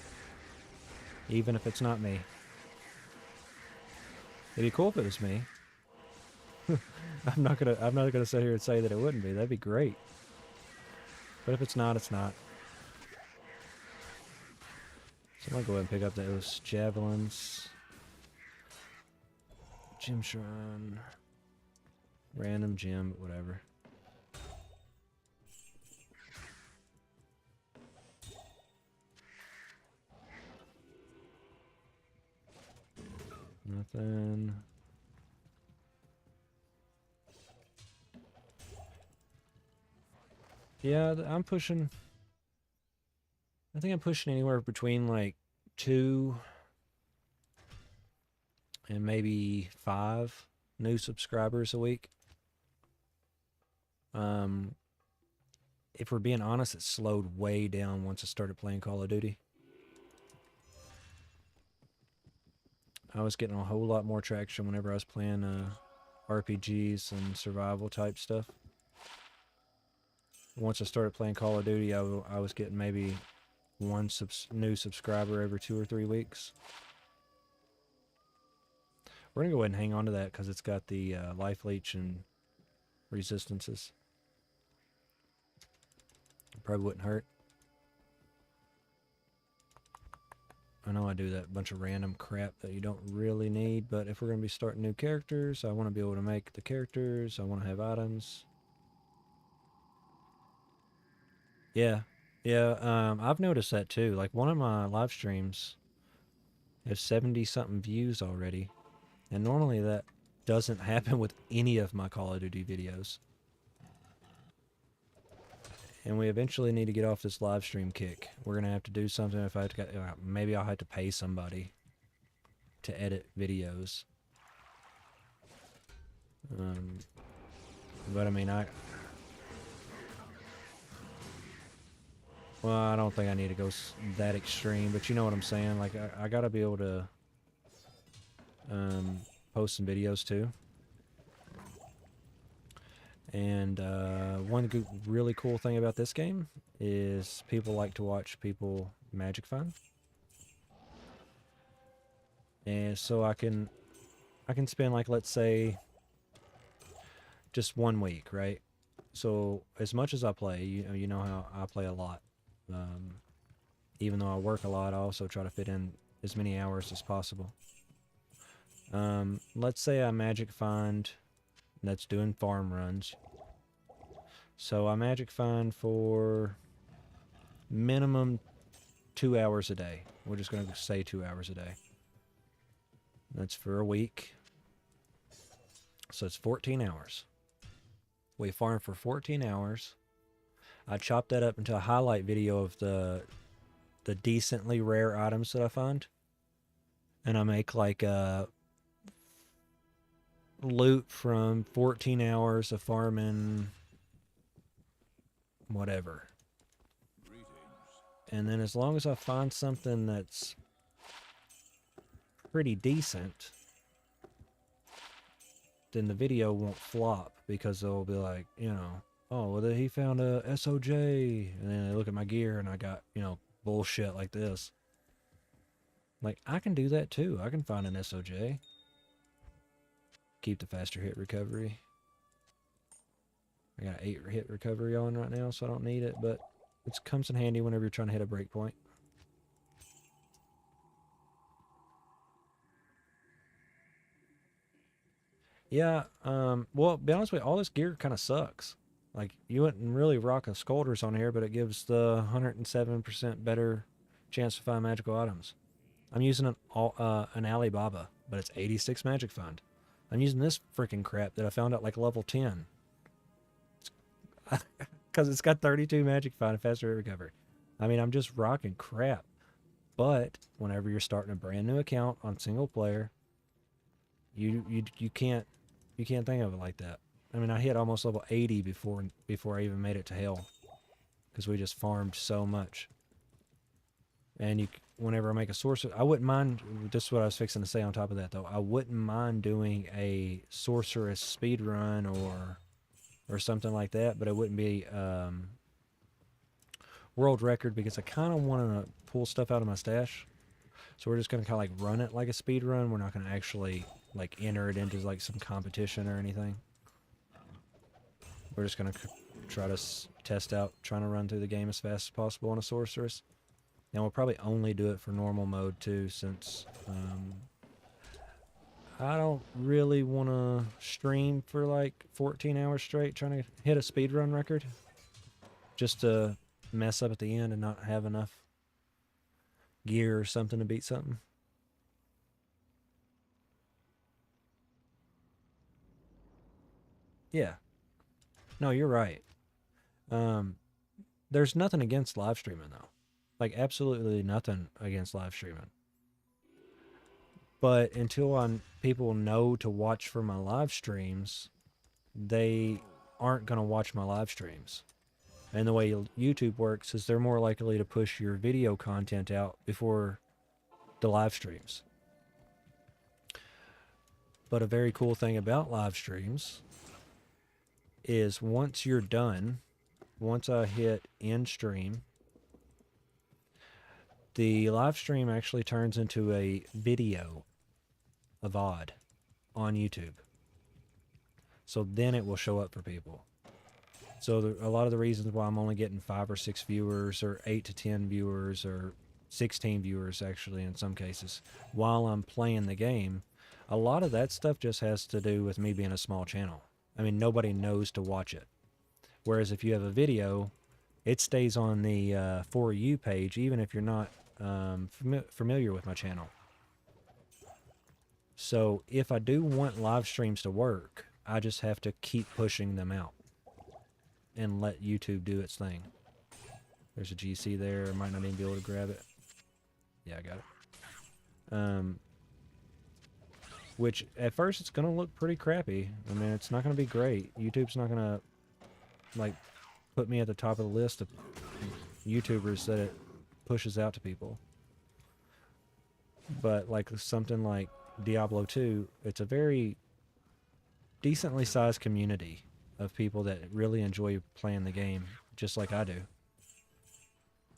Even if it's not me. It'd be cool if it was me. I'm not gonna sit here and say that it wouldn't be. That'd be great. But if it's not, it's not. So I'm gonna go ahead and pick up those javelins. Gem shrine. Random gem, whatever. Nothing. Yeah, I'm pushing. I think I'm pushing anywhere between like 2 and maybe 5 new subscribers a week. If we're being honest, it slowed way down once I started playing Call of Duty. I was getting a whole lot more traction whenever I was playing RPGs and survival type stuff. Once I started playing Call of Duty, I was getting maybe one new subscriber every 2 or 3 weeks. We're going to go ahead and hang on to that because it's got the life leech and resistances. Probably wouldn't hurt. I know I do that bunch of random crap that you don't really need, but if we're going to be starting new characters, I want to be able to make the characters. I want to have items. Yeah. I've noticed that too. Like one of my live streams has 70-something views already. And normally that doesn't happen with any of my Call of Duty videos. And we eventually need to get off this live stream kick. We're going to have to do something. If I have to, maybe I'll have to pay somebody to edit videos. But I mean, well, I don't think I need to go that extreme, but you know what I'm saying. Like, I got to be able to post some videos too. And one really cool thing about this game is people like to watch people magic find. And so I can spend, like, let's say just 1 week, right? So as much as I play, you know how I play a lot. Even though I work a lot, I also try to fit in as many hours as possible. Let's say I magic find that's doing farm runs. So I magic find for minimum 2 hours a day. We're just going to say 2 hours a day. That's for a week. So it's 14 hours. We farm for 14 hours. I chop that up into a highlight video of the decently rare items that I find. And I make like a loot from 14 hours of farming whatever. And then as long as I find something that's pretty decent, then the video won't flop, because they'll be like, you know, oh, well, he found a SOJ, and then they look at my gear and I got, you know, bullshit like this. Like, I can do that too. I can find an SOJ. Keep the faster hit recovery. I got 8 hit recovery on right now, so I don't need it, but it comes in handy whenever you're trying to hit a breakpoint. Yeah, well, to be honest with you, all this gear kind of sucks. Like, you wouldn't really rock a Scolders on here, but it gives the 107% better chance to find magical items. I'm using an Alibaba, but it's 86 magic find. I'm using this freaking crap that I found at like level 10. Because it's got 32 magic find and faster hit recovery. I mean, I'm just rocking crap. But whenever you're starting a brand new account on single player, you can't think of it like that. I mean, I hit almost level 80 before I even made it to hell, because we just farmed so much. And whenever I make a sorcerer, I wouldn't mind. Just what I was fixing to say on top of that, though, I wouldn't mind doing a sorceress speed run or something like that, but it wouldn't be world record, because I kind of want to pull stuff out of my stash. So we're just going to kind of like run it like a speed run. We're not going to actually like enter it into like some competition or anything. We're just going to try to test out trying to run through the game as fast as possible on a sorceress. And we'll probably only do it for normal mode too, since I don't really want to stream for like 14 hours straight trying to hit a speedrun record, just to mess up at the end and not have enough gear or something to beat something. Yeah. No, you're right. There's nothing against live streaming though. Like absolutely nothing against live streaming. But until people know to watch for my live streams, they aren't going to watch my live streams. And the way YouTube works is they're more likely to push your video content out before the live streams. But a very cool thing about live streams is once you're done, once I hit end stream, the live stream actually turns into a video of VOD on YouTube. So then it will show up for people. So a lot of the reasons why I'm only getting 5 or 6 viewers, or 8 to 10 viewers, or 16 viewers actually in some cases, while I'm playing the game, a lot of that stuff just has to do with me being a small channel. I mean, nobody knows to watch it. Whereas if you have a video, it stays on the For You page, even if you're not familiar with my channel. So if I do want live streams to work, I just have to keep pushing them out and let YouTube do its thing. There's a GC there. I might not even be able to grab it. Yeah, I got it. Which at first it's gonna look pretty crappy. I mean, it's not gonna be great. YouTube's not gonna like put me at the top of the list of YouTubers that it pushes out to people. But like something like Diablo 2, it's a very decently sized community of people that really enjoy playing the game, just like I do.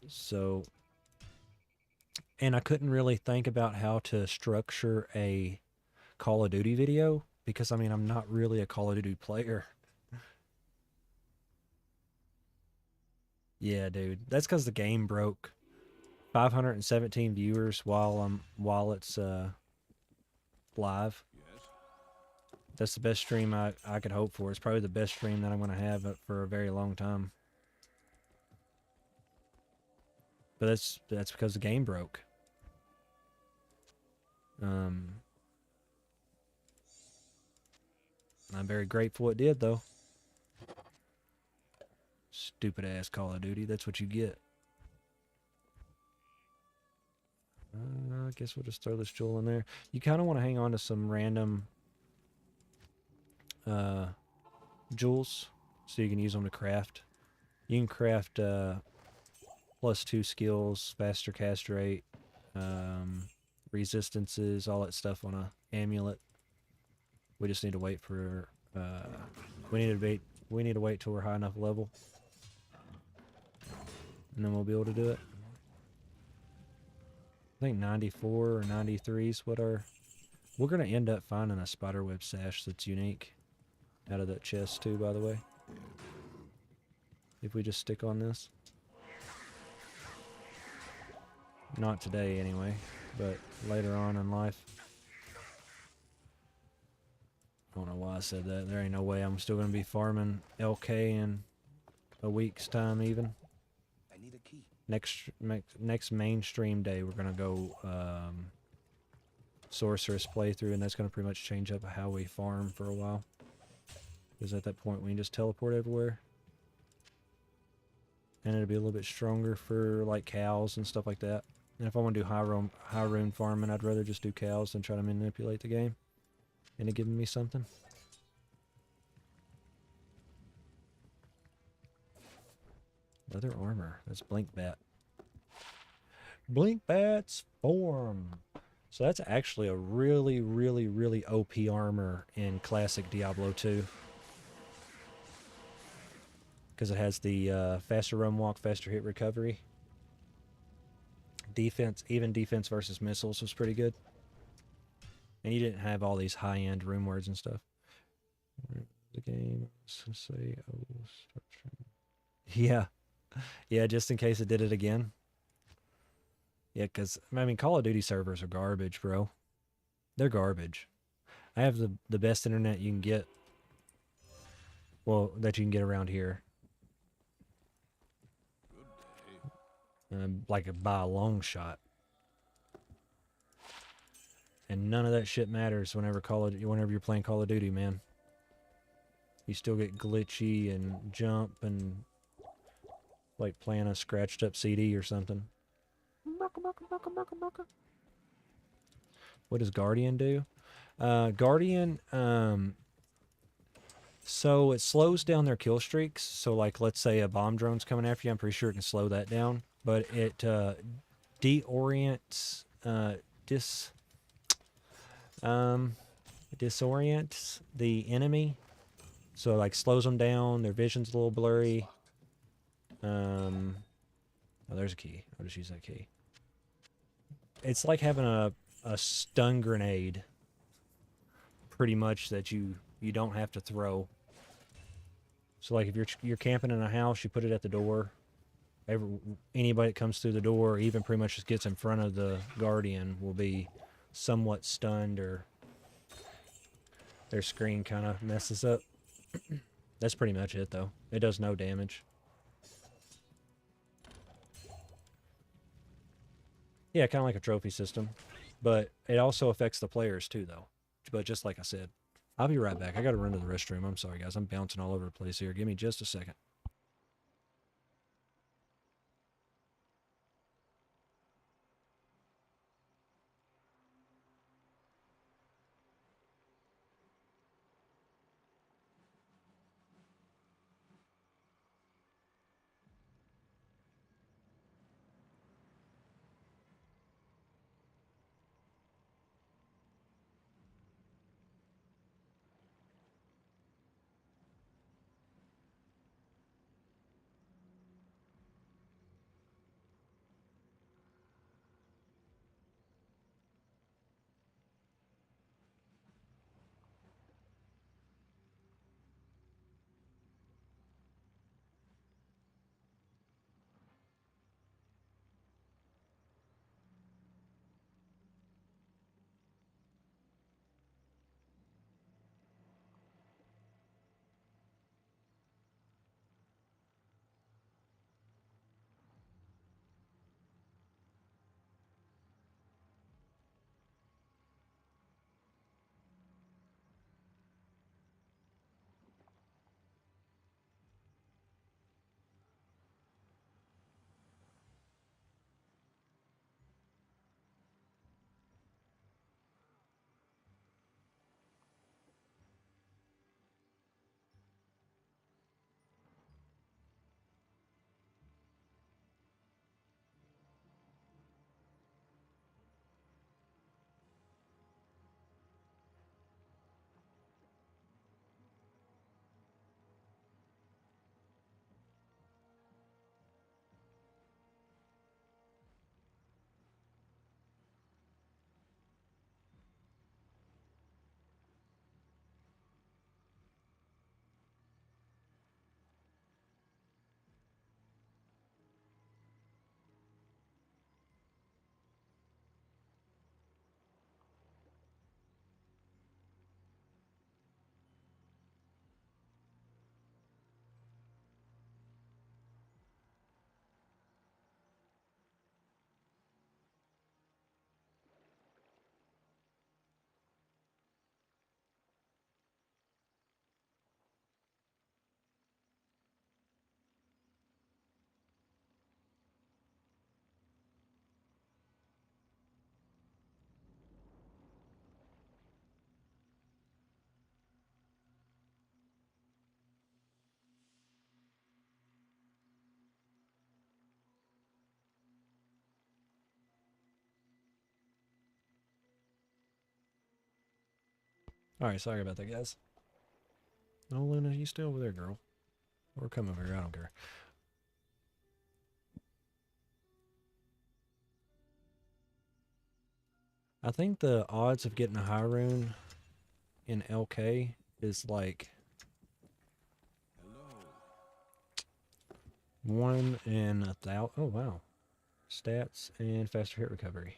So, and I couldn't really think about how to structure a Call of Duty video, because I mean, I'm not really a Call of Duty player. Yeah, dude, that's because the game broke. 517 viewers while it's live. Yes. That's the best stream I could hope for. It's probably the best stream that I'm going to have for a very long time. But that's because the game broke. I'm very grateful it did, though. Stupid ass Call of Duty. That's what you get. I guess we'll just throw this jewel in there. You kind of want to hang on to some random jewels so you can use them to craft. You can craft +2 skills, faster cast rate, resistances, all that stuff on a amulet. We just need to wait for we need to wait till we're high enough level, and then we'll be able to do it. I think 94 or 93 is what we're going to end up finding a spiderweb sash that's unique out of that chest too, by the way. If we just stick on this. Not today anyway, but later on in life. I don't know why I said that. There ain't no way I'm still going to be farming LK in a week's time even. I need a key. Next mainstream day, we're gonna go sorceress playthrough, and that's gonna pretty much change up how we farm for a while. Because at that point, we can just teleport everywhere, and it'll be a little bit stronger for like cows and stuff like that. And if I want to do high rune farming, I'd rather just do cows than try to manipulate the game into giving me something. Leather armor. That's Blink Bat. Blink Bat's form. So that's actually a really, really, really OP armor in classic Diablo 2. Because it has the faster run walk, faster hit recovery. Defense, even defense versus missiles was pretty good. And you didn't have all these high-end rune words and stuff. The game, let's say, yeah. Yeah, just in case it did it again. Yeah, because, I mean, Call of Duty servers are garbage, bro. They're garbage. I have the best internet you can get. Well, that you can get around here. Like by a long shot. And none of that shit matters whenever you're playing Call of Duty, man. You still get glitchy and jump and like playing a scratched up CD or something. What does Guardian do? Guardian, so it slows down their kill streaks. So like, let's say a bomb drone's coming after you, I'm pretty sure it can slow that down. But it deorients, disorients the enemy. So like slows them down, their vision's a little blurry. Oh, there's a key. I'll just use that key. It's like having a stun grenade, pretty much, that you don't have to throw. So like if you're camping in a house, you put it at the door. Anybody that comes through the door, even pretty much just gets in front of the Guardian, will be somewhat stunned, or their screen kind of messes up. That's pretty much it, though. It does no damage. Yeah, kind of like a trophy system. But it also affects the players, too, though. But just like I said, I'll be right back. I got to run to the restroom. I'm sorry, guys. I'm bouncing all over the place here. Give me just a second. Alright, sorry about that, guys. Oh, Luna, you stay over there, girl. Or come over here, I don't care. I think the odds of getting a high rune in LK is like Hello. 1 in 1,000. Oh, wow. Stats and faster hit recovery.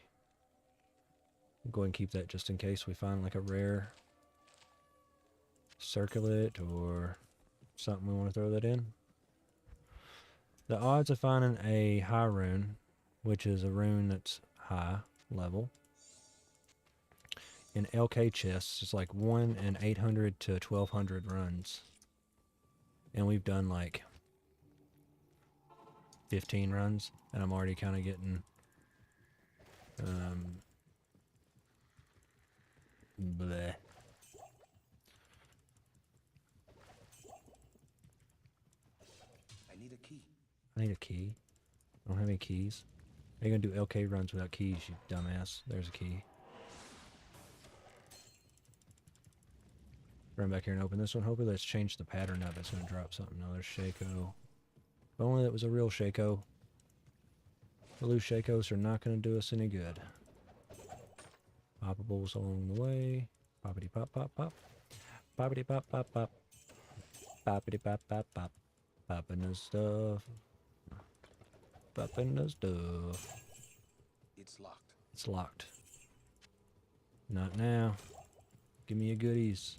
I'll go ahead and keep that just in case we find like a rare circlet or something we want to throw that in. The odds of finding a high rune, which is a rune that's high level, in LK chests is like 1 in 800 to 1,200 runs. And we've done like 15 runs, and I'm already kind of getting bleh. I need a key. I need a key. I don't have any keys. How you gonna do LK runs without keys, you dumbass? There's a key. Run back here and open this one. Hopefully let's change the pattern up. It's gonna drop something. No, there's Shaco. If only that was a real Shaco. The loose Shakos are not gonna do us any good. Poppables along the way. Poppity pop pop pop. Poppity pop pop pop. Poppity pop pop pop. Popping the stuff. Popping the stuff. It's locked. It's locked. Not now. Give me your goodies.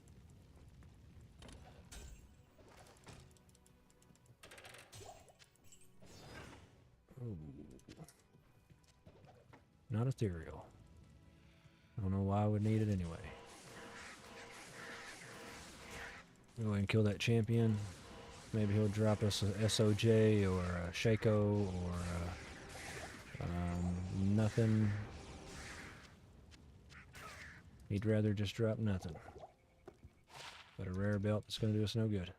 Ooh. Not ethereal. I don't know why I would need it anyway. Go ahead and kill that champion. Maybe he'll drop us a SOJ or a Shaco or nothing. He'd rather just drop nothing. But a rare belt that's going to do us no good.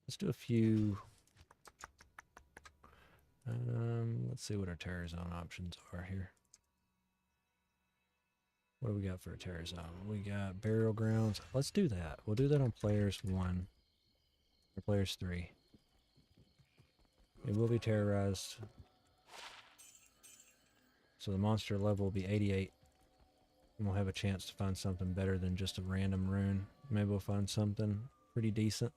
Let's do a few. Let's see what our Terror Zone options are here. What do we got for a Terror Zone? We got Burial Grounds. Let's do that. We'll do that on Players 1 or Players 3. It will be terrorized. So the monster level will be 88. And we'll have a chance to find something better than just a random rune. Maybe we'll find something pretty decent.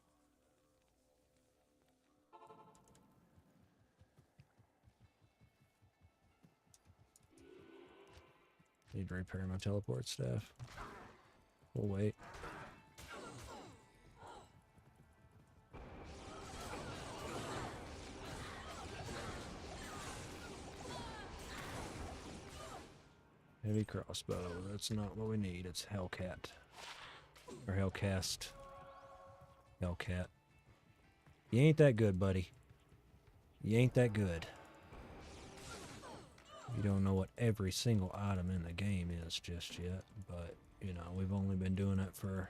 Need to repair my teleport staff. We'll wait. Heavy crossbow. That's not what we need. It's Hellcat. Or Hellcast. Hellcat. You ain't that good, buddy. You ain't that good. You don't know what every single item in the game is just yet, but, you know, we've only been doing it for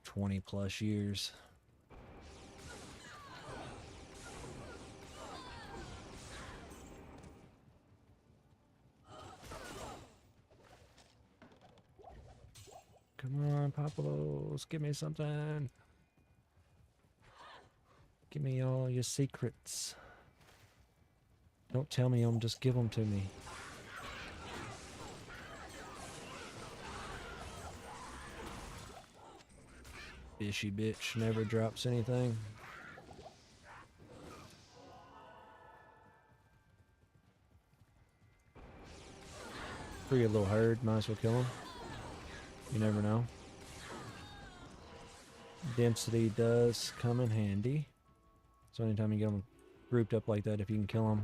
20 plus years. Come on, Papalos, give me something. Give me all your secrets. Don't tell me them, just give them to me. Fishy bitch never drops anything. Free a little herd, might as well kill him. You never know. Density does come in handy. So anytime you get them grouped up like that, if you can kill them,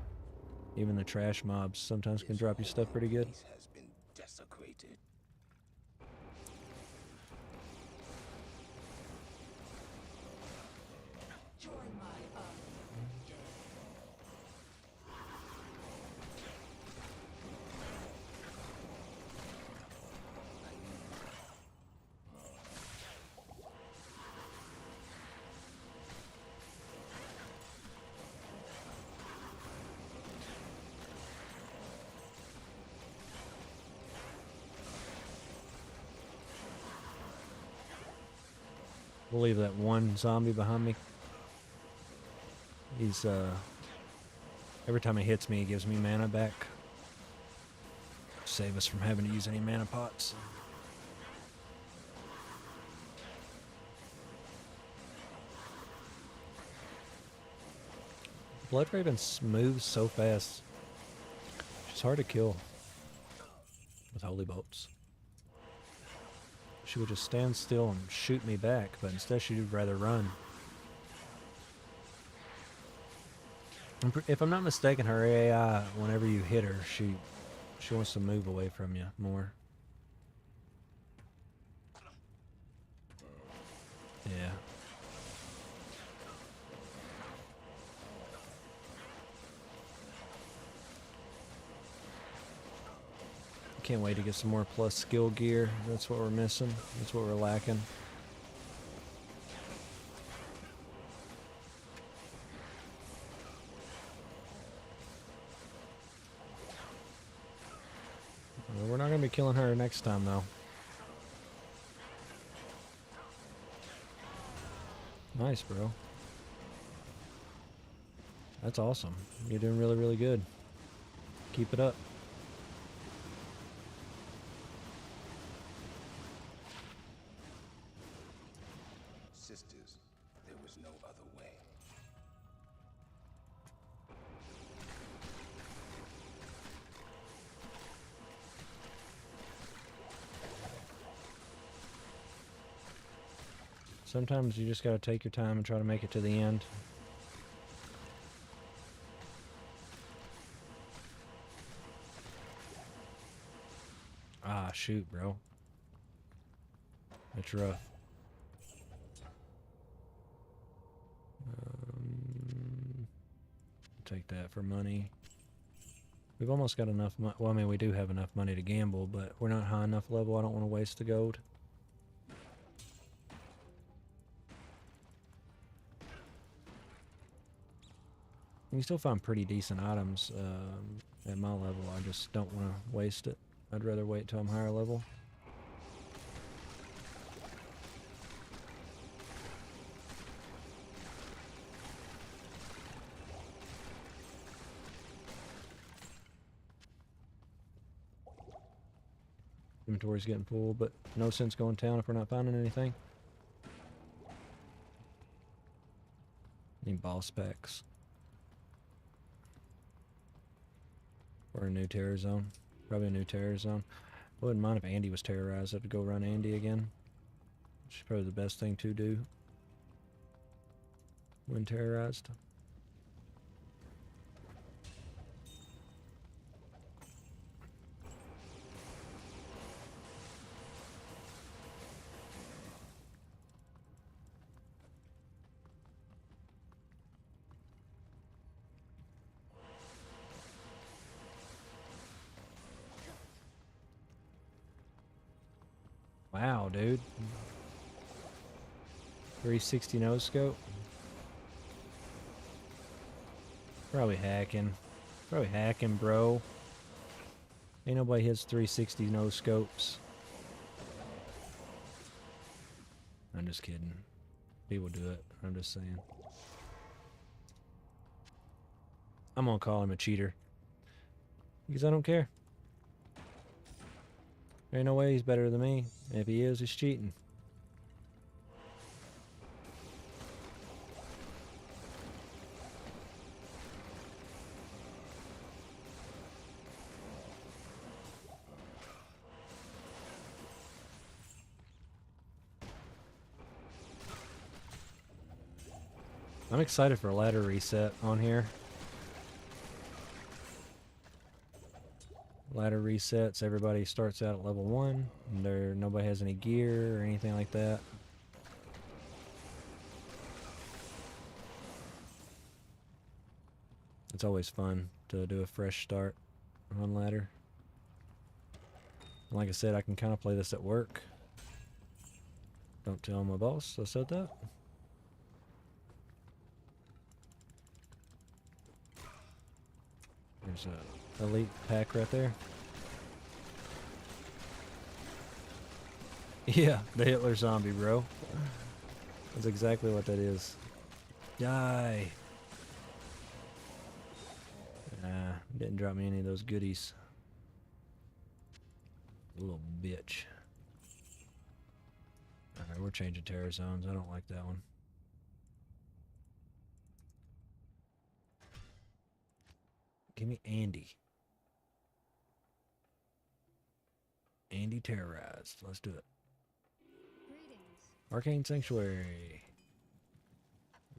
even the trash mobs sometimes can drop you stuff pretty good. This has been desecrated. We'll leave that one zombie behind me. He's, every time he hits me, he gives me mana back. Save us from having to use any mana pots. Blood Raven moves so fast. She's hard to kill with holy bolts. She would just stand still and shoot me back, but instead she'd rather run. If I'm not mistaken, her AI, whenever you hit her, she wants to move away from you more. Yeah. Can't wait to get some more plus skill gear. That's what we're missing. That's what we're lacking. Well, we're not going to be killing her next time, though. Nice, bro. That's awesome. You're doing really, really good. Keep it up. Sisters, there was no other way. Sometimes you just gotta take your time and try to make it to the end. Ah, shoot, bro. That's rough. Take that for money. We've almost got enough money. Well, I mean, we do have enough money to gamble, but we're not high enough level. I don't want to waste the gold. You can still find pretty decent items at my level. I just don't want to waste it. I'd rather wait till I'm higher level. Inventory's getting full, but no sense going town if we're not finding anything. Need boss packs. Or a new terror zone. Probably a new terror zone. I wouldn't mind if Andy was terrorized. I'd go run Andy again. Which is probably the best thing to do when terrorized. Wow, dude. 360 no scope. Probably hacking. Probably hacking, bro. Ain't nobody hits 360 no scopes. I'm just kidding. People do it. I'm just saying. I'm gonna call him a cheater. Because I don't care. There ain't no way he's better than me. If he is, he's cheating. I'm excited for a ladder reset on here. Ladder resets, everybody starts out at level 1, and nobody has any gear or anything like that. It's always fun to do a fresh start on ladder. Like I said, I can kind of play this at work. Don't tell my boss I said that. There's a elite pack right there. Yeah, the Hitler zombie, bro. That's exactly what that is. Die! Nah, didn't drop me any of those goodies. Little bitch. Alright, we're changing terror zones. I don't like that one. Give me Andy. Andy terrorized. Let's do it. Greetings. Arcane Sanctuary.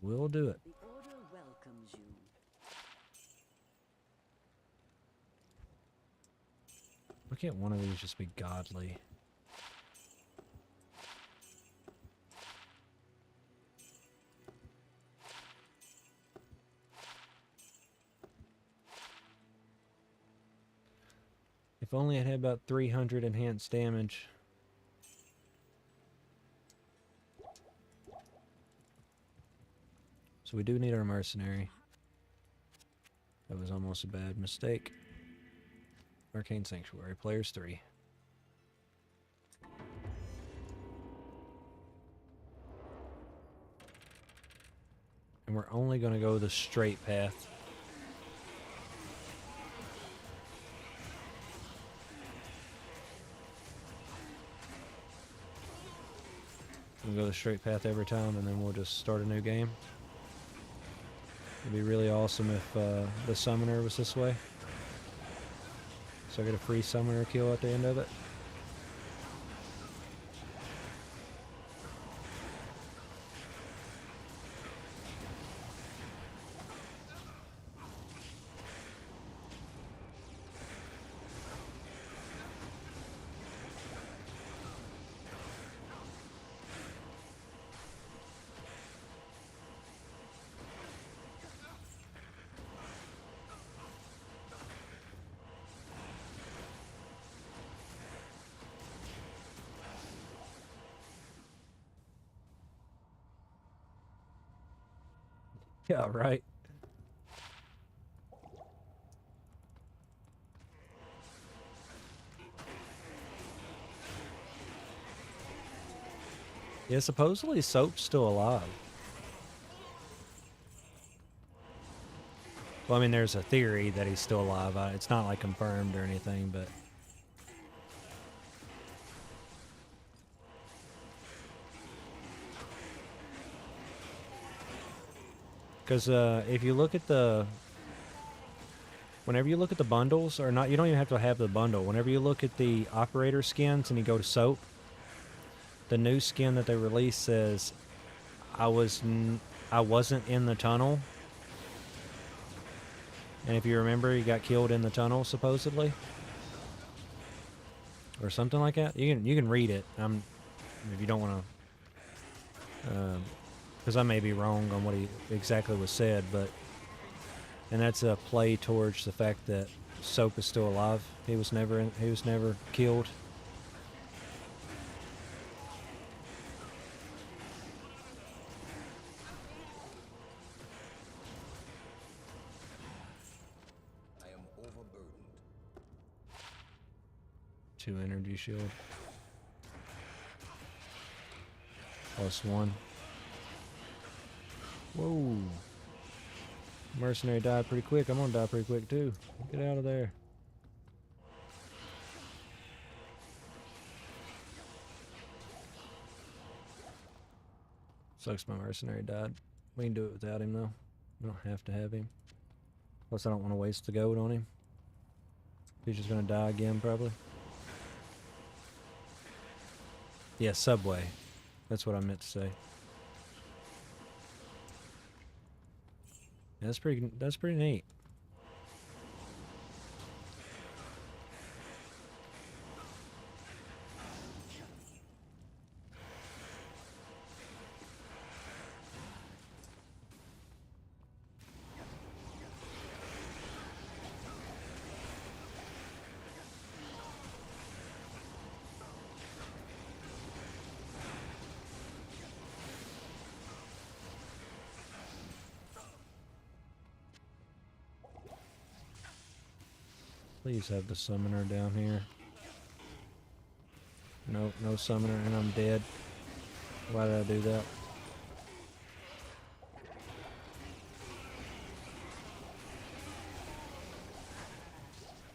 We'll do it. The Order welcomes you. Why can't one of these just be godly? If only it had about 300 enhanced damage. So we do need our mercenary. That was almost a bad mistake. Arcane Sanctuary, players 3. And we're only going to go the straight path. We'll go the straight path every time, and then we'll just start a new game. It'd be really awesome if the summoner was this way. So I get a free summoner kill at the end of it. Yeah, right. Yeah, supposedly Soap's still alive. Well, I mean, there's a theory that he's still alive. It's not like confirmed or anything, but because if you look at whenever you look at the bundles, or not, you don't even have to have the bundle. Whenever you look at the operator skins and you go to Soap, the new skin that they released says, I wasn't in the tunnel. And if you remember, he got killed in the tunnel, supposedly. Or something like that. You can read it. If you don't want to... because I may be wrong on what he exactly was said, but... And that's a play towards the fact that Soap is still alive. He was never killed. I am overburdened. 2 energy shield. +1. Whoa. Mercenary died pretty quick. I'm gonna die pretty quick too. Get out of there. Sucks my mercenary died. We can do it without him though. We don't have to have him. Plus I don't want to waste the gold on him. He's just gonna die again probably. Yeah, Subway. That's what I meant to say. Yeah, that's pretty neat. Please have the summoner down here. Nope, no summoner, and I'm dead. Why did I do that?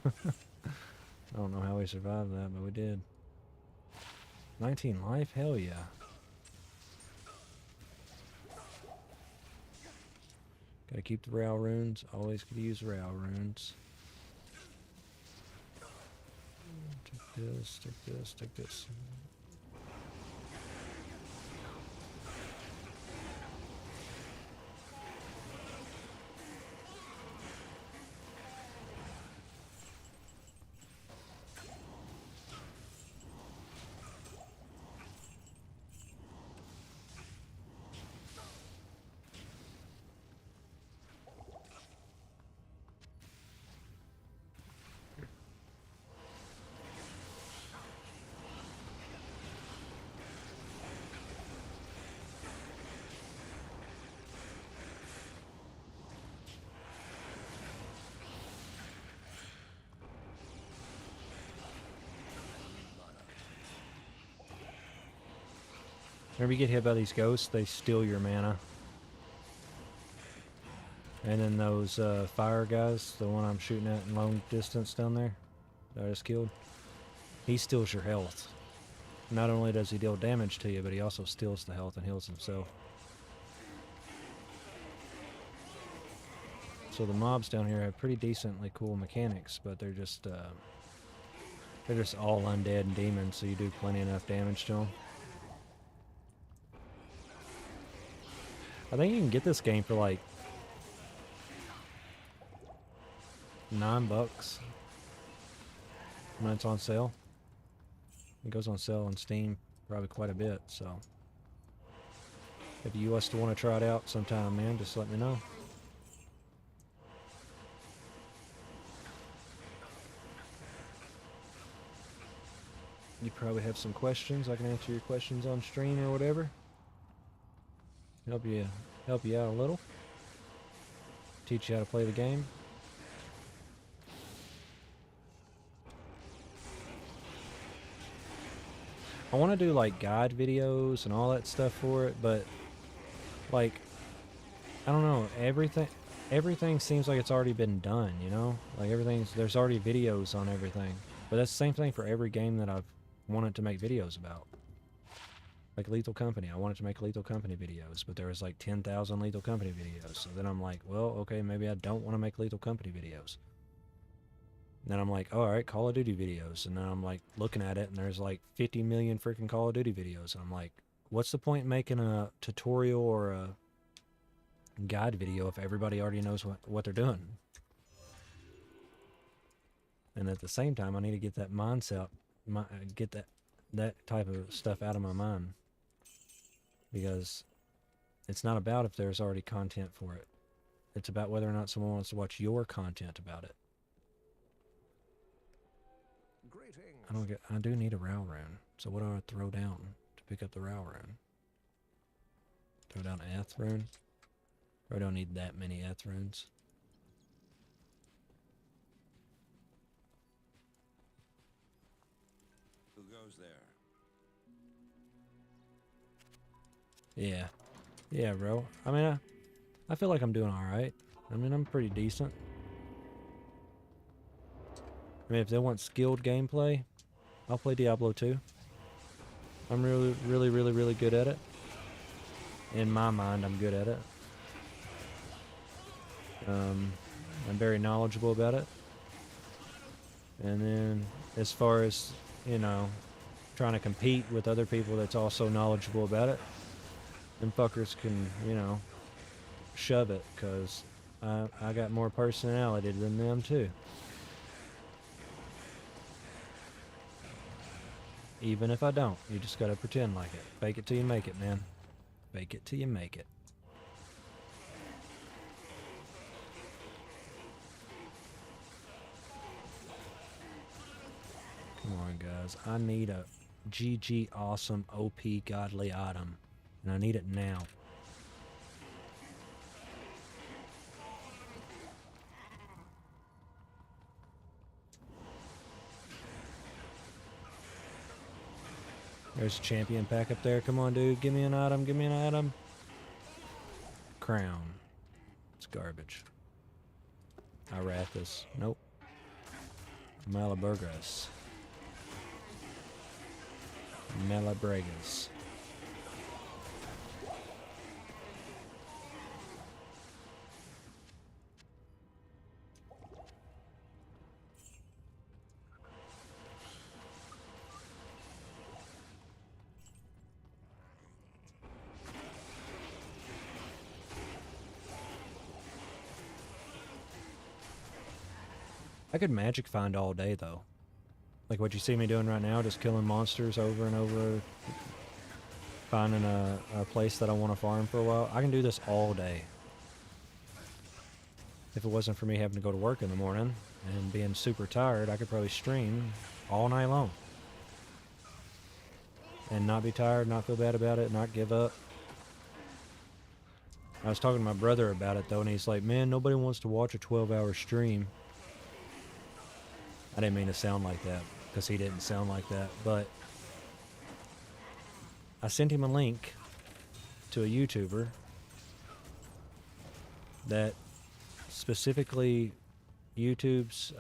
I don't know how we survived that, but we did. 19 life? Hell yeah. Gotta keep the Row runes. Always could use Row runes. Take this, take this, take this. Whenever you get hit by these ghosts, they steal your mana. And then those fire guys, the one I'm shooting at in long distance down there, that I just killed, he steals your health. Not only does he deal damage to you, but he also steals the health and heals himself. So the mobs down here have pretty decently cool mechanics, but they're just all undead and demons, so you do plenty enough damage to them. I think you can get this game for like $9 when it's on sale. It goes on sale on Steam probably quite a bit, so if you want to try it out sometime, man, just let me know. You probably have some questions. I can answer your questions on stream or whatever. Help you out a little. Teach you how to play the game. I want to do like guide videos and all that stuff for it, but like I don't know, everything seems like it's already been done, you know? Like there's already videos on everything. But that's the same thing for every game that I've wanted to make videos about. Like Lethal Company, I wanted to make Lethal Company videos, but there was like 10,000 Lethal Company videos. So then I'm like, well, okay, maybe I don't want to make Lethal Company videos. And then I'm like, oh, alright, Call of Duty videos. And then I'm like looking at it and there's like 50 million freaking Call of Duty videos. And I'm like, what's the point in making a tutorial or a guide video if everybody already knows what they're doing? And at the same time, I need to get that mindset, get that type of stuff out of my mind. Because it's not about if there's already content for it. It's about whether or not someone wants to watch your content about it. Greetings. I do need a Row rune. So what do I throw down to pick up the Row rune? Throw down Eth rune? Or I don't need that many Eth runes. Who goes there? Yeah. Yeah, bro. I mean, I feel like I'm doing alright. I mean, I'm pretty decent. I mean, if they want skilled gameplay, I'll play Diablo 2. I'm really good at it. In my mind, I'm good at it. I'm very knowledgeable about it. And then, as far as, you know, trying to compete with other people that's also knowledgeable about it, them fuckers can, you know, shove it, because I got more personality than them too. Even if I don't, you just gotta pretend like it. Fake it till you make it, man. Fake it till you make it. Come on, guys. I need a GG awesome OP godly item. And I need it now. There's a champion pack up there. Come on, dude. Give me an item. Give me an item. Crown. It's garbage. Irathis. Nope. Malaburgas. Malabregas. I could magic find all day though. Like what you see me doing right now, just killing monsters over and over, finding a place that I want to farm for a while. I can do this all day. If it wasn't for me having to go to work in the morning and being super tired, I could probably stream all night long. And not be tired, not feel bad about it, not give up. I was talking to my brother about it though, and he's like, man, nobody wants to watch a 12-hour stream. I didn't mean to sound like that, because he didn't sound like that, but I sent him a link to a YouTuber that specifically YouTube's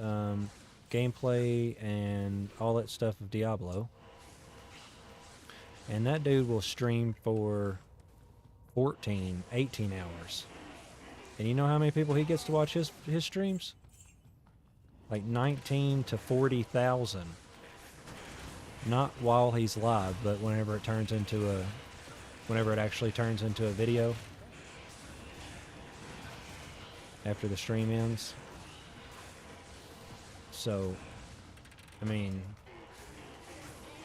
gameplay and all that stuff of Diablo. And that dude will stream for 14, 18 hours. And you know how many people he gets to watch his streams? Like 19 to 40,000. Not while he's live, but whenever it actually turns into a video after the stream ends. So, I mean,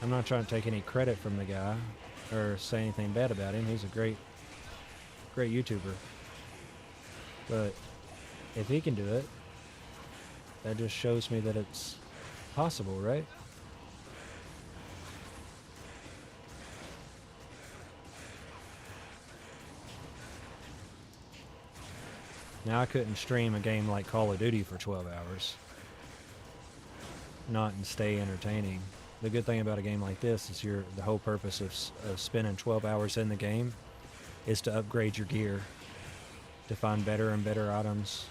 I'm not trying to take any credit from the guy or say anything bad about him. He's a great YouTuber. But if he can do it, that just shows me that it's possible, right? Now, I couldn't stream a game like Call of Duty for 12 hours. Not and stay entertaining. The good thing about a game like this is the whole purpose of spending 12 hours in the game is to upgrade your gear, to find better and better items.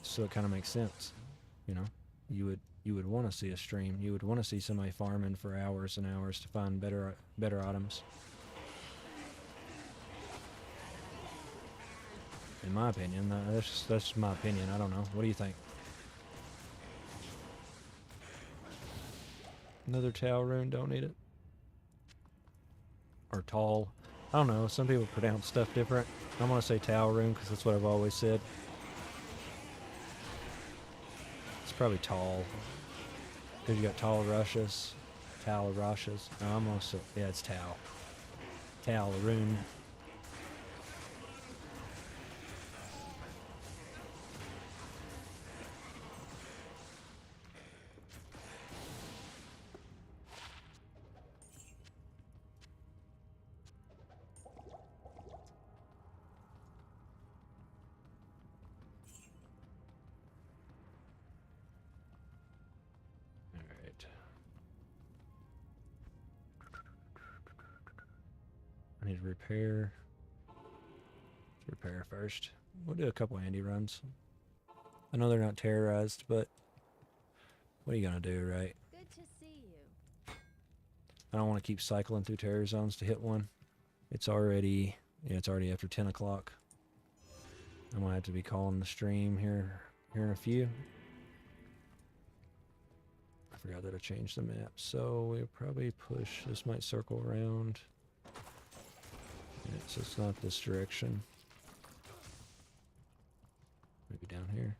So it kind of makes sense, you know. You would want to see a stream. You would want to see somebody farming for hours and hours to find better items. In my opinion, that's my opinion. I don't know. What do you think? Another Tau rune, don't need it. Or tall. I don't know. Some people pronounce stuff different. I'm going to say Tau rune because that's what I've always said. It's probably tall. Because you got tall rushes. Tau rushes. No, I'm going to say, yeah, it's Tau. Tau rune. I need to repair. Let's repair first. We'll do a couple Andy runs. I know they're not terrorized, but what are you gonna do, right? Good to see you. I don't want to keep cycling through terror zones to hit one. It's already after 10 o'clock. I'm gonna have to be calling the stream here in a few. I forgot that I changed the map, so we'll probably push. This might circle around. Yeah, so it's not this direction. Maybe down here.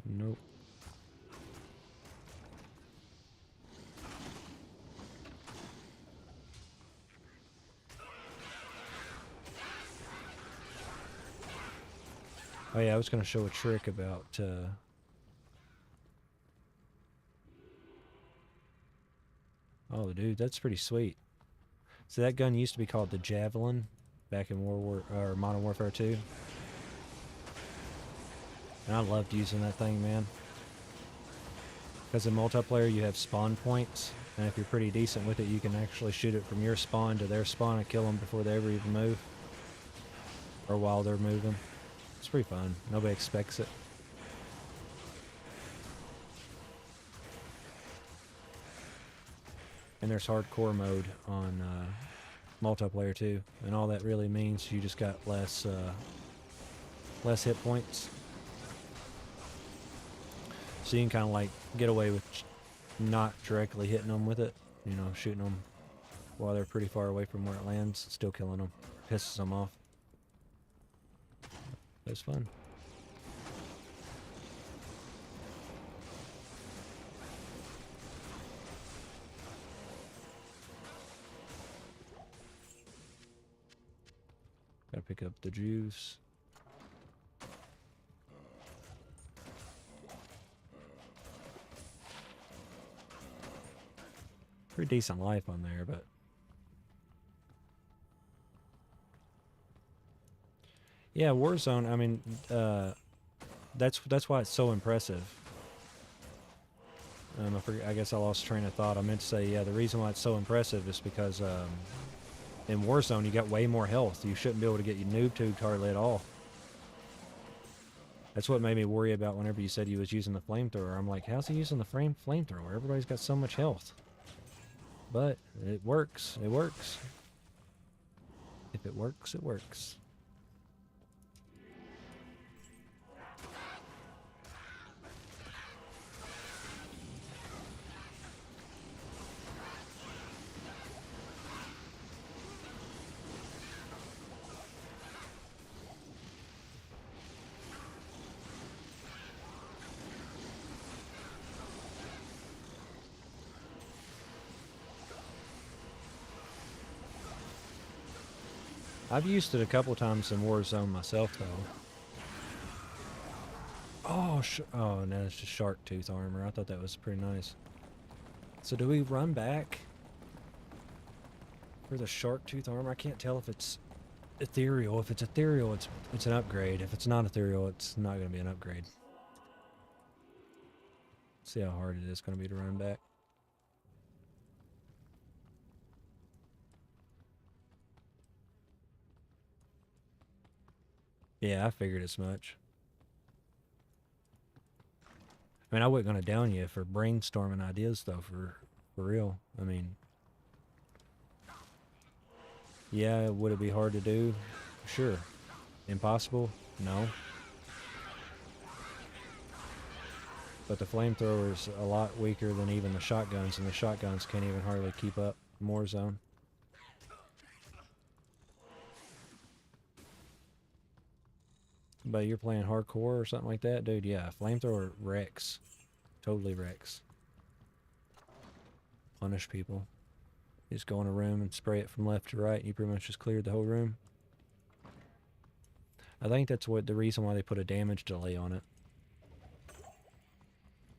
Nope. Oh yeah, I was going to show a trick about oh dude, that's pretty sweet. So that gun used to be called the Javelin back in Modern Warfare 2. And I loved using that thing, man. Because in multiplayer you have spawn points And if you're pretty decent with it, you can actually shoot it from your spawn to their spawn and kill them before they ever even move. Or while they're moving. It's pretty fun. Nobody expects it. And there's hardcore mode on multiplayer too. And all that really means you just got less hit points. So you can kind of like get away with not directly hitting them with it. You know, shooting them while they're pretty far away from where it lands. Still killing them. Pisses them off. It was fun. Gotta pick up the juice. Pretty decent life on there, but yeah, Warzone. I mean, that's why it's so impressive. I guess I lost train of thought. I meant to say, yeah, the reason why it's so impressive is because in Warzone you got way more health. You shouldn't be able to get your noob tube hardly at all. That's what made me worry about whenever you said he was using the flamethrower. I'm like, how's he using the flamethrower? Everybody's got so much health. But it works. It works. If it works, it works. I've used it a couple times in Warzone myself, though. Oh, oh, no, it's just shark tooth armor. I thought that was pretty nice. So do we run back for the shark tooth armor? I can't tell if it's ethereal. If it's ethereal, it's an upgrade. If it's not ethereal, it's not going to be an upgrade. See how hard it is going to be to run back. Yeah, I figured as much. I mean, I wasn't going to down you for brainstorming ideas, though, for real. I mean, yeah, would it be hard to do? Sure. Impossible? No. But the flamethrower's a lot weaker than even the shotguns, and the shotguns can't even hardly keep up in Warzone. But you're playing hardcore or something like that, dude, yeah, flamethrower wrecks. Totally wrecks. Punish people. You just go in a room and spray it from left to right, and you pretty much just cleared the whole room. I think that's the reason why they put a damage delay on it.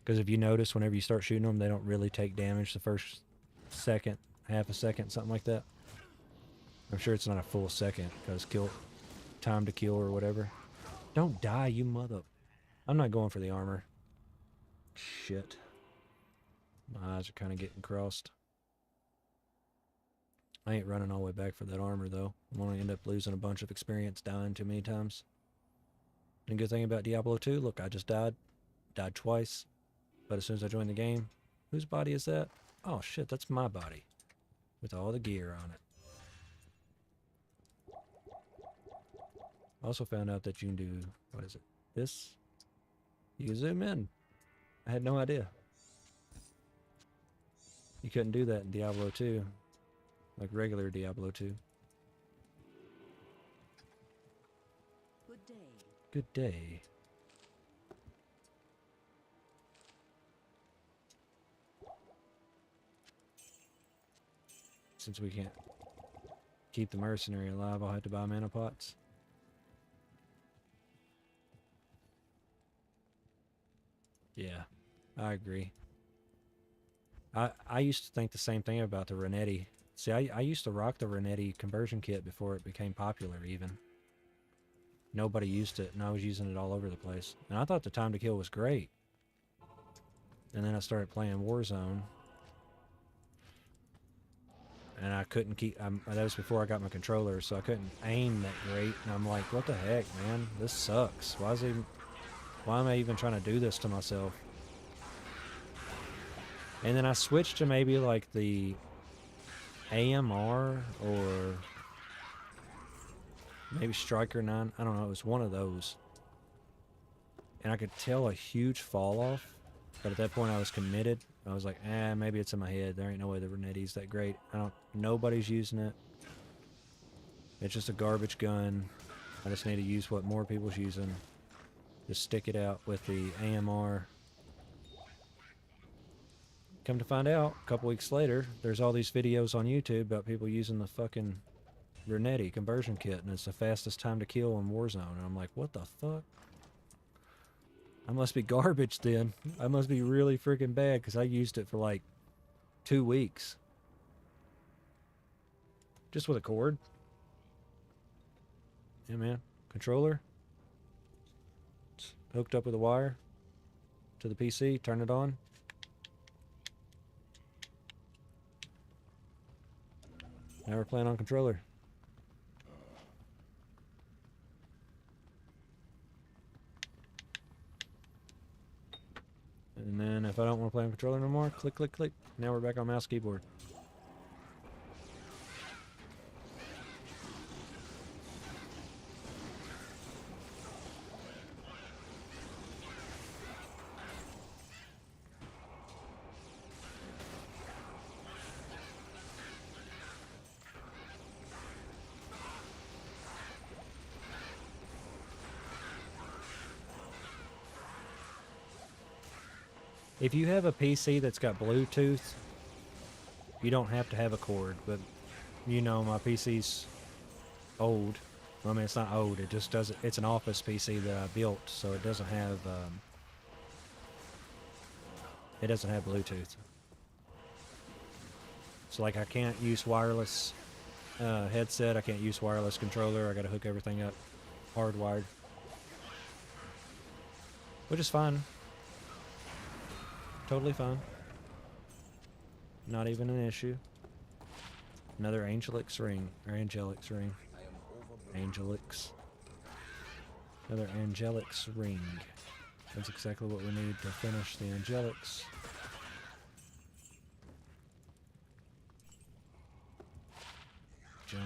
Because if you notice, whenever you start shooting them, they don't really take damage the first second, half a second, something like that. I'm sure it's not a full second, because time to kill or whatever. Don't die, you mother... I'm not going for the armor. Shit. My eyes are kind of getting crossed. I ain't running all the way back for that armor, though. I'm going to end up losing a bunch of experience dying too many times. And good thing about Diablo 2, look, I just died. Died twice. But as soon as I joined the game, whose body is that? Oh shit, that's my body. With all the gear on it. I also found out that you can do, what is it? This? You can zoom in. I had no idea. You couldn't do that in Diablo 2. Like regular Diablo 2. Good day. Good day. Since we can't keep the mercenary alive, I'll have to buy mana pots. Yeah, I agree. I used to think the same thing about the Renetti. See, I used to rock the Renetti conversion kit before it became popular even. Nobody used it, and I was using it all over the place. And I thought the time to kill was great. And then I started playing Warzone. and I couldn't keep. That was before I got my controller, so I couldn't aim that great. And I'm like, what the heck, man? This sucks. Why am I even trying to do this to myself? And then I switched to maybe like the AMR or maybe Striker 9. I don't know. It was one of those. And I could tell a huge fall off. But at that point I was committed. I was like, maybe it's in my head. There ain't no way the Renetti's that great. Nobody's using it. It's just a garbage gun. I just need to use what more people's using. Just stick it out with the AMR. Come to find out, a couple weeks later, there's all these videos on YouTube about people using the fucking Renetti conversion kit, and it's the fastest time to kill in Warzone. And I'm like, what the fuck? I must be garbage then. I must be really freaking bad, because I used it for like 2 weeks. Just with a cord. Yeah, man. Controller. It's hooked up with a wire to the PC. Turn it on. Now we're playing on controller. And then if I don't want to play on controller no more, click, click, click. Now we're back on mouse keyboard. If you have a PC that's got Bluetooth, you don't have to have a cord, but you know my PC's old. I mean, it's not old, it just doesn't, it's an office PC that I built, so it doesn't have Bluetooth. So like I can't use wireless headset, I can't use wireless controller, I gotta hook everything up hardwired. Which is fine. Totally fine. Not even an issue. Another Angelix ring. Or Angelix ring. Angelix. Another Angelix ring. That's exactly what we need to finish the Angelix. Junk.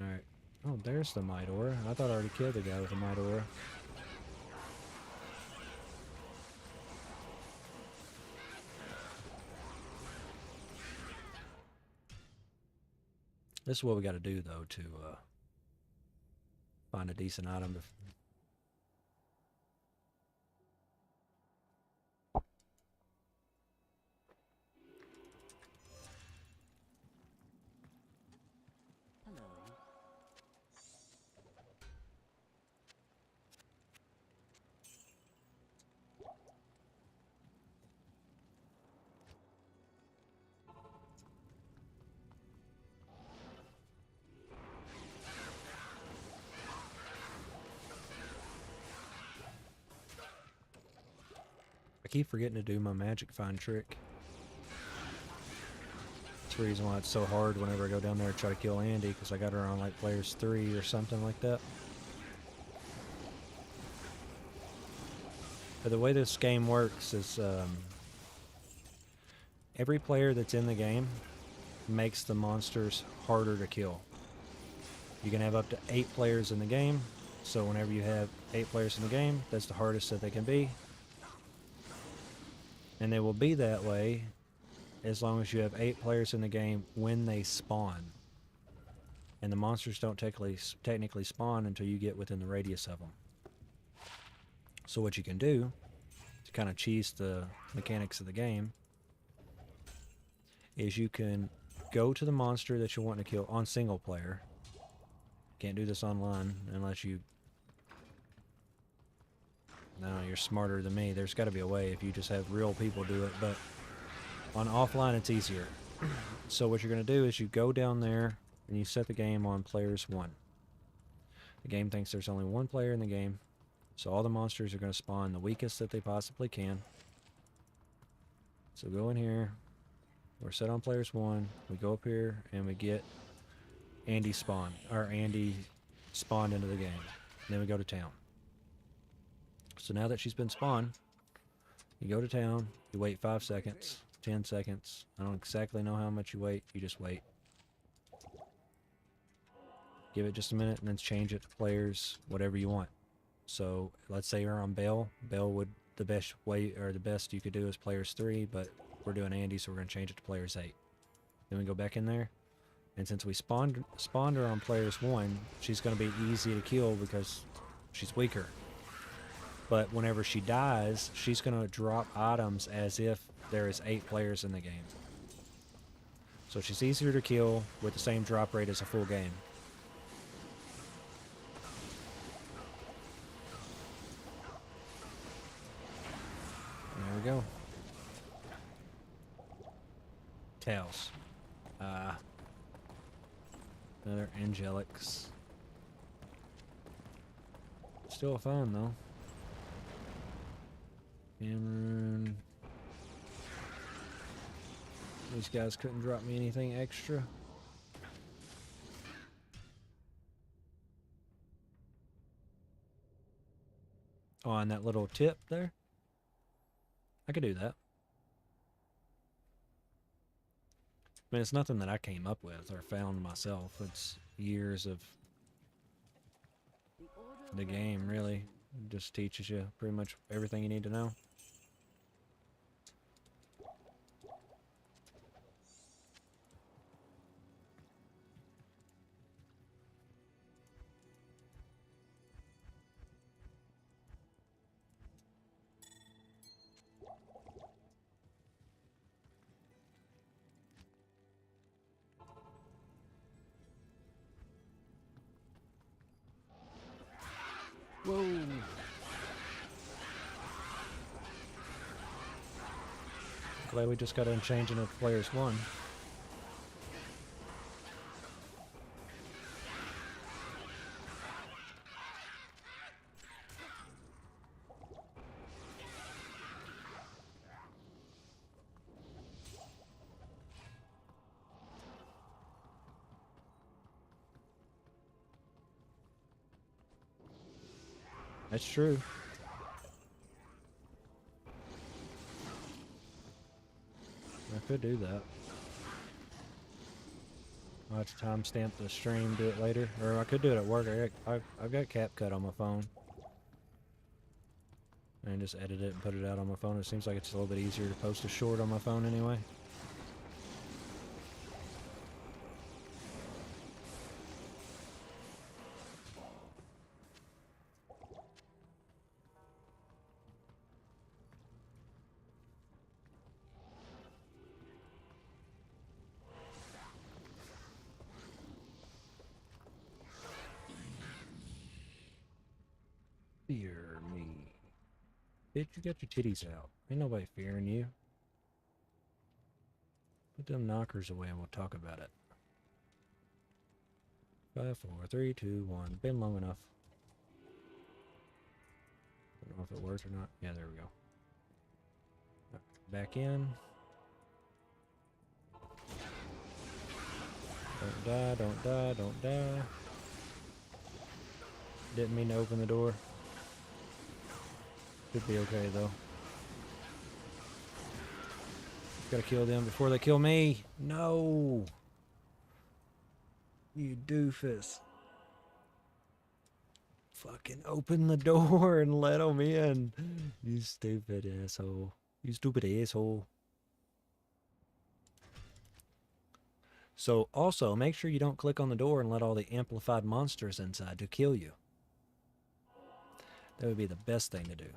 Alright. Oh, there's the Midor. I thought I already killed the guy with the Midor. This is what we got to do, though, to find a decent item. Hello. I keep forgetting to do my magic find trick. That's the reason why it's so hard whenever I go down there and try to kill Andy, because I got her on like players 3 or something like that. But the way this game works is every player that's in the game makes the monsters harder to kill. You can have up to 8 players in the game, so whenever you have 8 players in the game, that's the hardest that they can be. And they will be that way as long as you have 8 players in the game when they spawn. And the monsters don't technically spawn until you get within the radius of them. So what you can do, to kind of cheese the mechanics of the game, is you can go to the monster that you want to kill on single player. Can't do this online unless you... No, you're smarter than me. There's got to be a way if you just have real people do it, but on offline it's easier. So what you're going to do is you go down there and you set the game on players 1. The game thinks there's only 1 player in the game, so all the monsters are going to spawn the weakest that they possibly can. So go in here, We're set on players 1. We go up here and we get Andy spawned, or Andy spawned into the game. And then we go to town. So now that she's been spawned, you go to town, you wait 5 seconds, 10 seconds. I don't exactly know how much you wait, you just wait. Give it just a minute and then change it to players, whatever you want. So let's say you're on Bell. Bell would, the best way, or the best you could do is players 3, but we're doing Andy, so we're going to change it to players 8. Then we go back in there. And since we spawned her on players 1, she's going to be easy to kill because she's weaker. But whenever she dies, she's going to drop items as if there is 8 players in the game. So she's easier to kill with the same drop rate as a full game. There we go. Tails. Another Angelics. Still fun though. Cameron. These guys couldn't drop me anything extra. Oh, and that little tip there. I could do that. I mean, it's nothing that I came up with or found myself. It's years of the game, really. It just teaches you pretty much everything you need to know. Whoa! Glad we just got in changing of players 1. That's true. I could do that. I'll have to timestamp the stream, do it later. Or I could do it at work. I've got CapCut on my phone. And just edit it and put it out on my phone. It seems like it's a little bit easier to post a short on my phone anyway. Fear me. Bitch, you got your titties out. Ain't nobody fearing you. Put them knockers away and we'll talk about it. 5, 4, 3, 2, 1. Been long enough. I don't know if it worked or not. Yeah, there we go. Back in. Don't die, don't die, don't die. Didn't mean to open the door. Could be okay though. Gotta kill them before they kill me. No! You doofus. Fucking open the door and let them in. You stupid asshole. You stupid asshole. So also make sure you don't click on the door and let all the amplified monsters inside to kill you. That would be the best thing to do.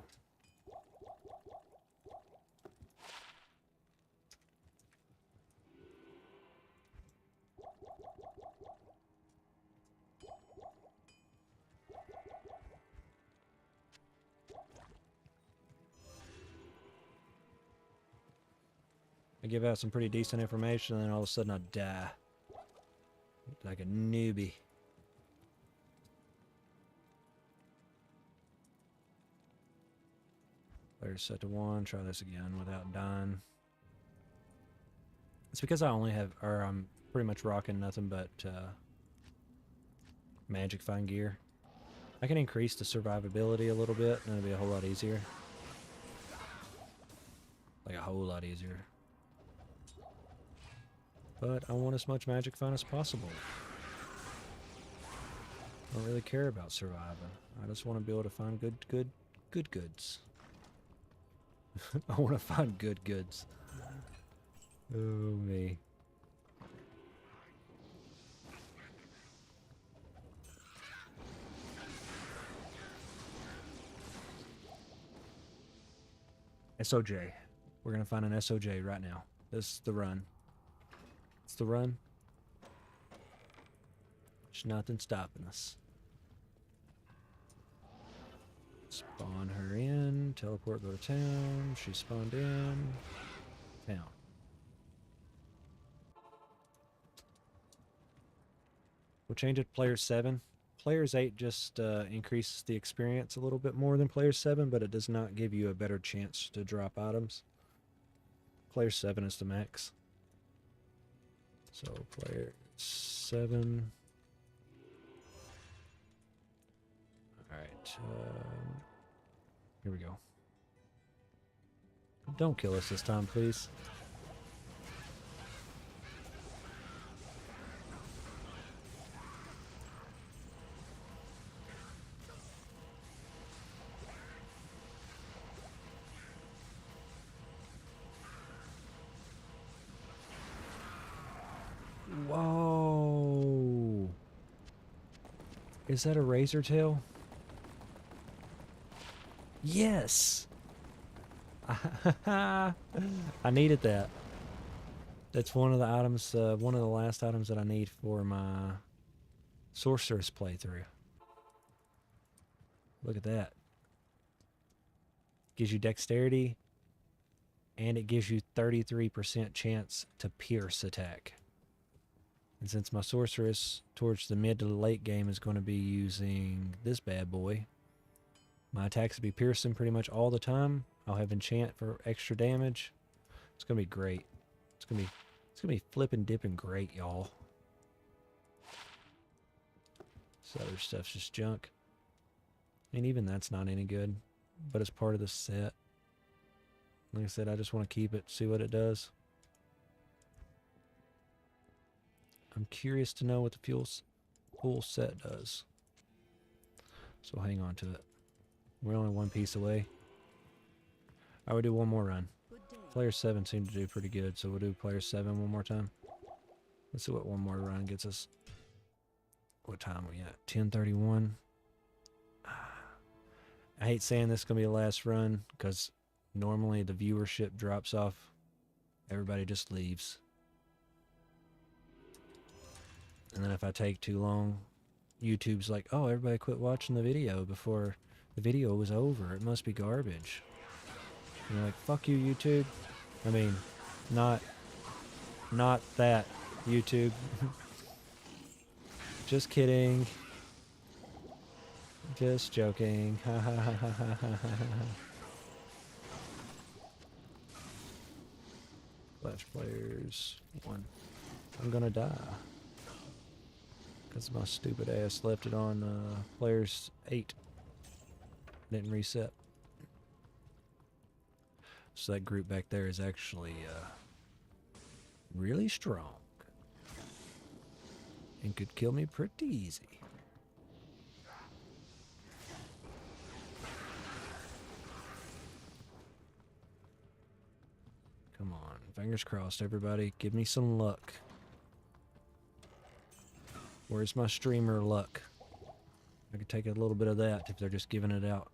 I give out some pretty decent information and then all of a sudden I die. Like a newbie. Player set to 1. Try this again without dying. It's because I only have, or I'm pretty much rocking nothing but magic fine gear. I can increase the survivability a little bit, and it'll be a whole lot easier. Like a whole lot easier. But I want as much magic fun as possible. I don't really care about surviving. I just want to be able to find good goods. I want to find good goods. Oh, me. SOJ. We're going to find an SOJ right now. This is the run. It's the run. There's nothing stopping us. Spawn her in. Teleport, go to town. She spawned in. Town. We'll change it to Player 7. Players 8 just increases the experience a little bit more than Player 7, but it does not give you a better chance to drop items. Player 7 is the max. So, Player 7. Alright. Here we go. Don't kill us this time, please. Whoa! Is that a razor tail? Yes! I needed that. That's one of the items, one of the last items that I need for my sorceress playthrough. Look at that. Gives you dexterity, and it gives you 33% chance to pierce attack. And since my sorceress towards the mid to the late game is going to be using this bad boy, my attacks will be piercing pretty much all the time. I'll have enchant for extra damage. It's gonna be great. It's gonna be flipping dipping great, y'all. This other stuff's just junk. And even that's not any good. But it's part of the set. Like I said, I just want to keep it, see what it does. I'm curious to know what the full set does. So hang on to it. We're only one piece away. I would do one more run. Player 7 seemed to do pretty good, so we'll do Player 7 one more time. Let's see what one more run gets us. What time are we at? 10:31. I hate saying this is going to be the last run, because normally the viewership drops off. Everybody just leaves. And then if I take too long, YouTube's like, oh, everybody quit watching the video before the video was over. It must be garbage. And you're like, fuck you, YouTube. I mean, not that, YouTube. Just kidding. Just joking. Ha ha ha ha ha ha ha. Flash players 1. I'm gonna die. Because my stupid ass left it on players 8. Didn't reset. So that group back there is actually really strong. And could kill me pretty easy. Come on. Fingers crossed, everybody. Give me some luck. Where's my streamer luck? I could take a little bit of that if they're just giving it out.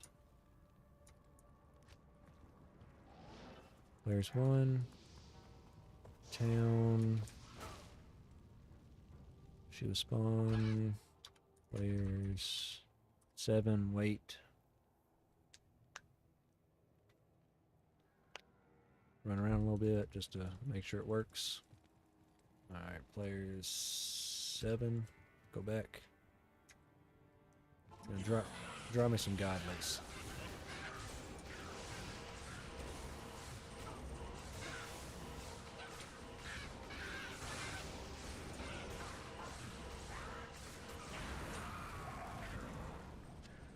Players 1. Town. She was spawn. Players 7. Wait. Run around a little bit just to make sure it works. Alright, players 7. Go back. Gonna draw me some godlings.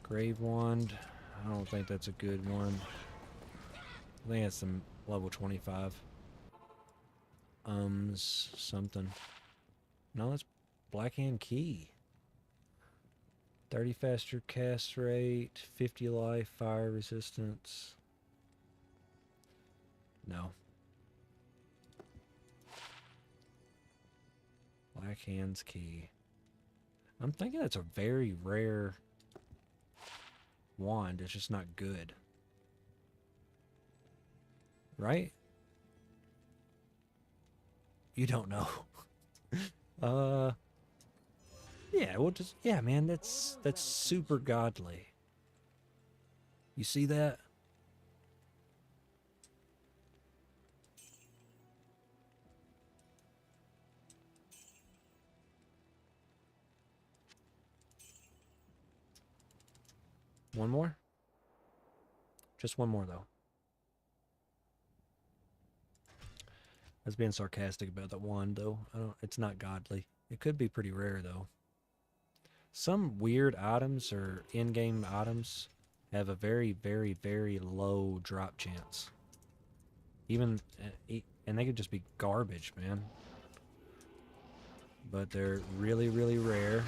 Grave Wand. I don't think that's a good one. I think that's some level 25. Something. No, it's Blackhand Key. 30 faster cast rate, 50 life, fire resistance. No. Blackhand's Key. I'm thinking it's a very rare wand. It's just not good. Right? You don't know. Yeah, we'll just, yeah, man, that's super godly. You see that? One more? Just one more, though. I was being sarcastic about that wand, though. It's not godly. It could be pretty rare, though. Some weird items or in-game items have a very, very, very low drop chance. Even, and they could just be garbage, man. But they're really, really rare.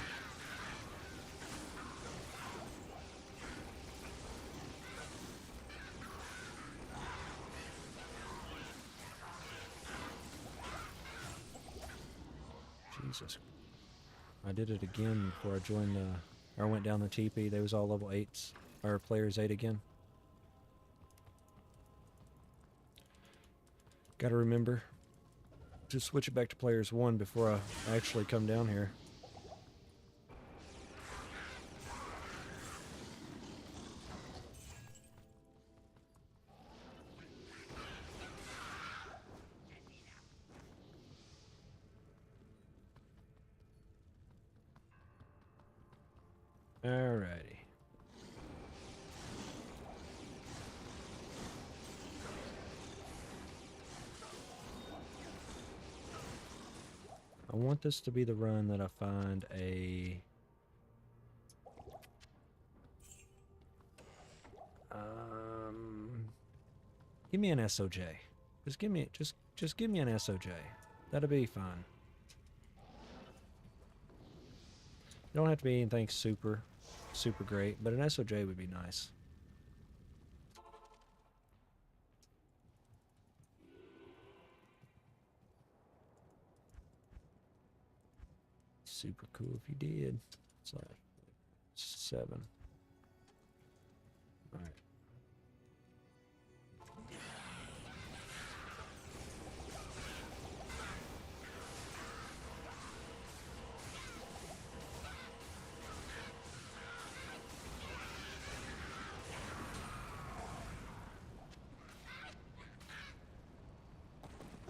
Jesus. I did it again before I joined or went down the TP. They was all level 8s, or players 8 again. Gotta remember to switch it back to players 1 before I actually come down here. Alrighty. I want this to be the run that I find a give me an SOJ. Just give me an SOJ. That'll be fine. It don't have to be anything super great, but an SOJ would be nice. Super cool if you did. It's like 7. All right.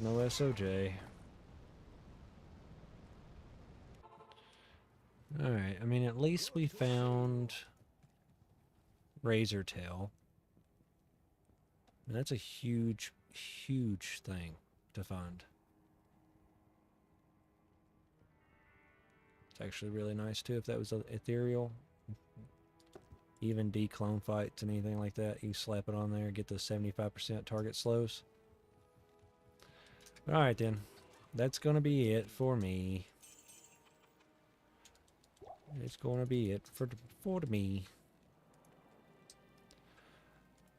No SOJ. Alright, I mean, at least we found Razor Tail. And that's a huge, huge thing to find. It's actually really nice, too, if that was ethereal. Even D-clone fights and anything like that, you slap it on there, get the 75% target slows. Alright then, that's gonna be it for me. It's gonna be it for me.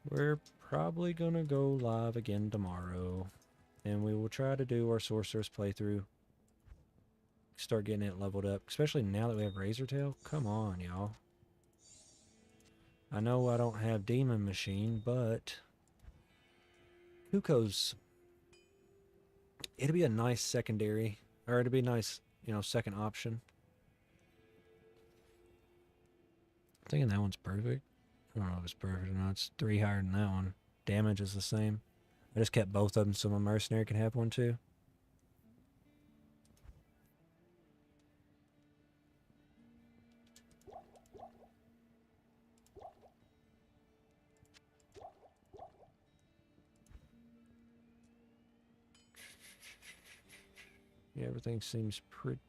We're probably gonna go live again tomorrow, and we will try to do our Sorceress playthrough. Start getting it leveled up, especially now that we have Razor Tail. Come on, y'all. I know I don't have Demon Machine, but Kuko's... It'd be a nice secondary, or it'd be a nice, you know, second option. I'm thinking that one's perfect. I don't know if it's perfect or not. It's 3 higher than that one. Damage is the same. I just kept both of them so my mercenary can have one too. Yeah, everything seems pretty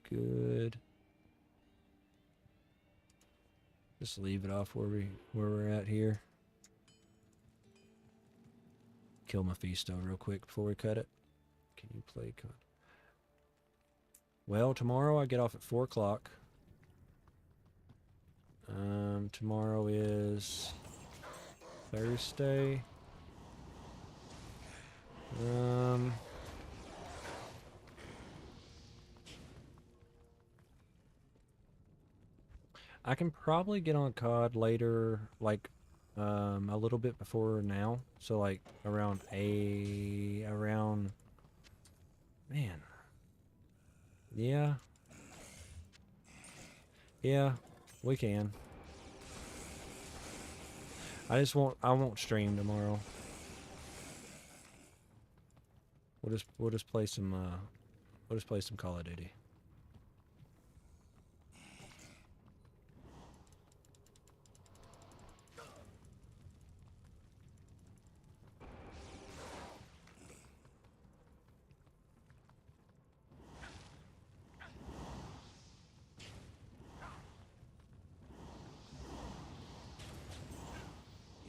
good. Just leave it off where we're at here. Kill Mephisto real quick before we cut it. Can you play cut? Well, tomorrow I get off at 4 o'clock. Tomorrow is Thursday. I can probably get on COD later, like a little bit before now. So like around man. Yeah. Yeah, we can. I won't stream tomorrow. We'll just play some Call of Duty.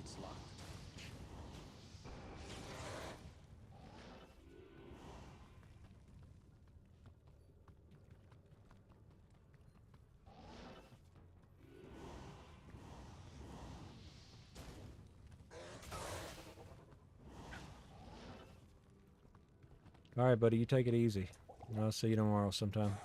It's locked. All right, buddy, you take it easy. I'll see you tomorrow sometime.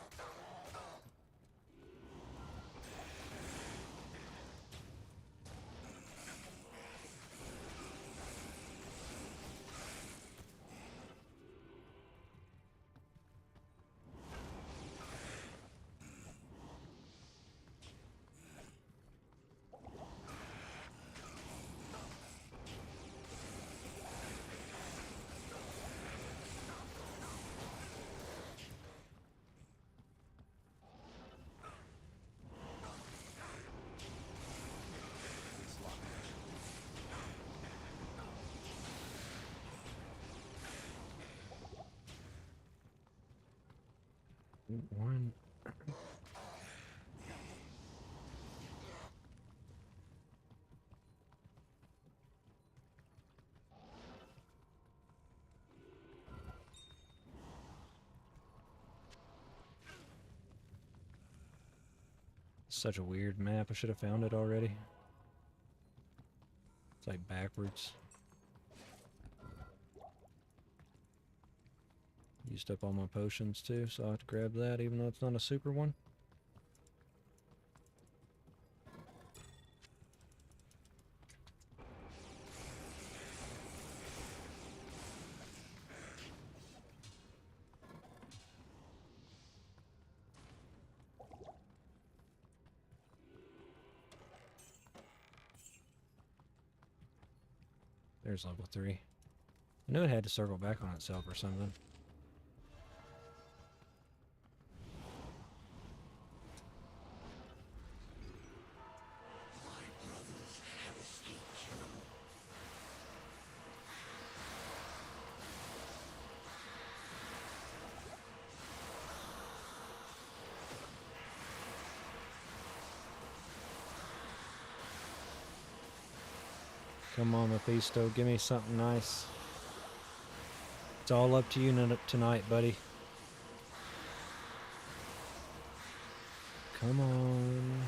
One. Such a weird map. I should have found it already. It's like backwards. Used up all my potions too, so I have to grab that even though it's not a super one. There's level 3. I knew it had to circle back on itself or something. Come on, Mephisto, give me something nice. It's all up to you tonight, buddy. Come on.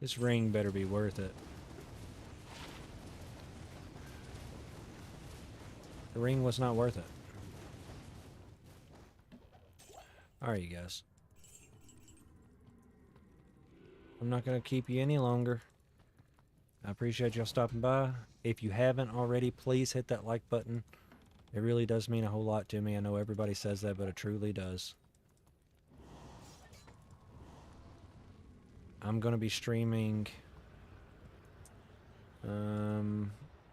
This ring better be worth it. The ring was not worth it. Alright, you guys. I'm not going to keep you any longer. I appreciate y'all stopping by. If you haven't already, please hit that like button. It really does mean a whole lot to me. I know everybody says that, but it truly does. I'm going to be streaming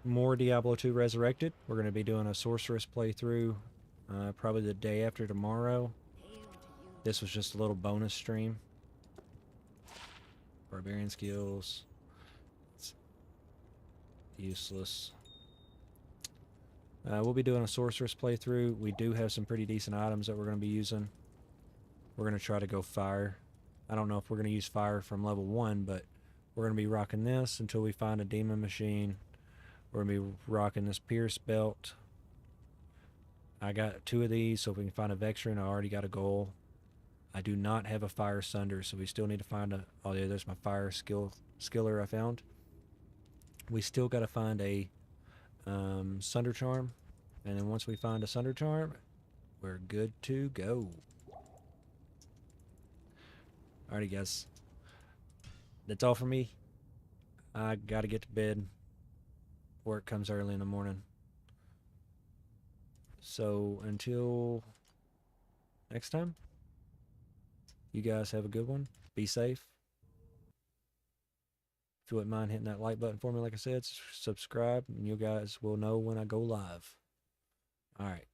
more Diablo 2 Resurrected. We're going to be doing a Sorceress playthrough probably the day after tomorrow. This was just a little bonus stream. Barbarian skills. Useless. We'll be doing a sorceress playthrough. We do have some pretty decent items that we're going to be using. We're going to try to go fire. I don't know if we're going to use fire from level 1, but we're going to be rocking this until we find a demon machine. We're going to be rocking this pierce belt. I got 2 of these, so if we can find a Vexrin, I already got a goal. I do not have a fire sunder, so we still need to find a... Oh yeah, there's my fire skiller I found. We still got to find a Sunder Charm, and then once we find a Sunder Charm, we're good to go. Alrighty guys, that's all for me. I gotta get to bed. Work comes early in the morning. So until next time, you guys have a good one. Be safe. If you wouldn't mind hitting that like button for me, like I said, subscribe, and you guys will know when I go live. All right.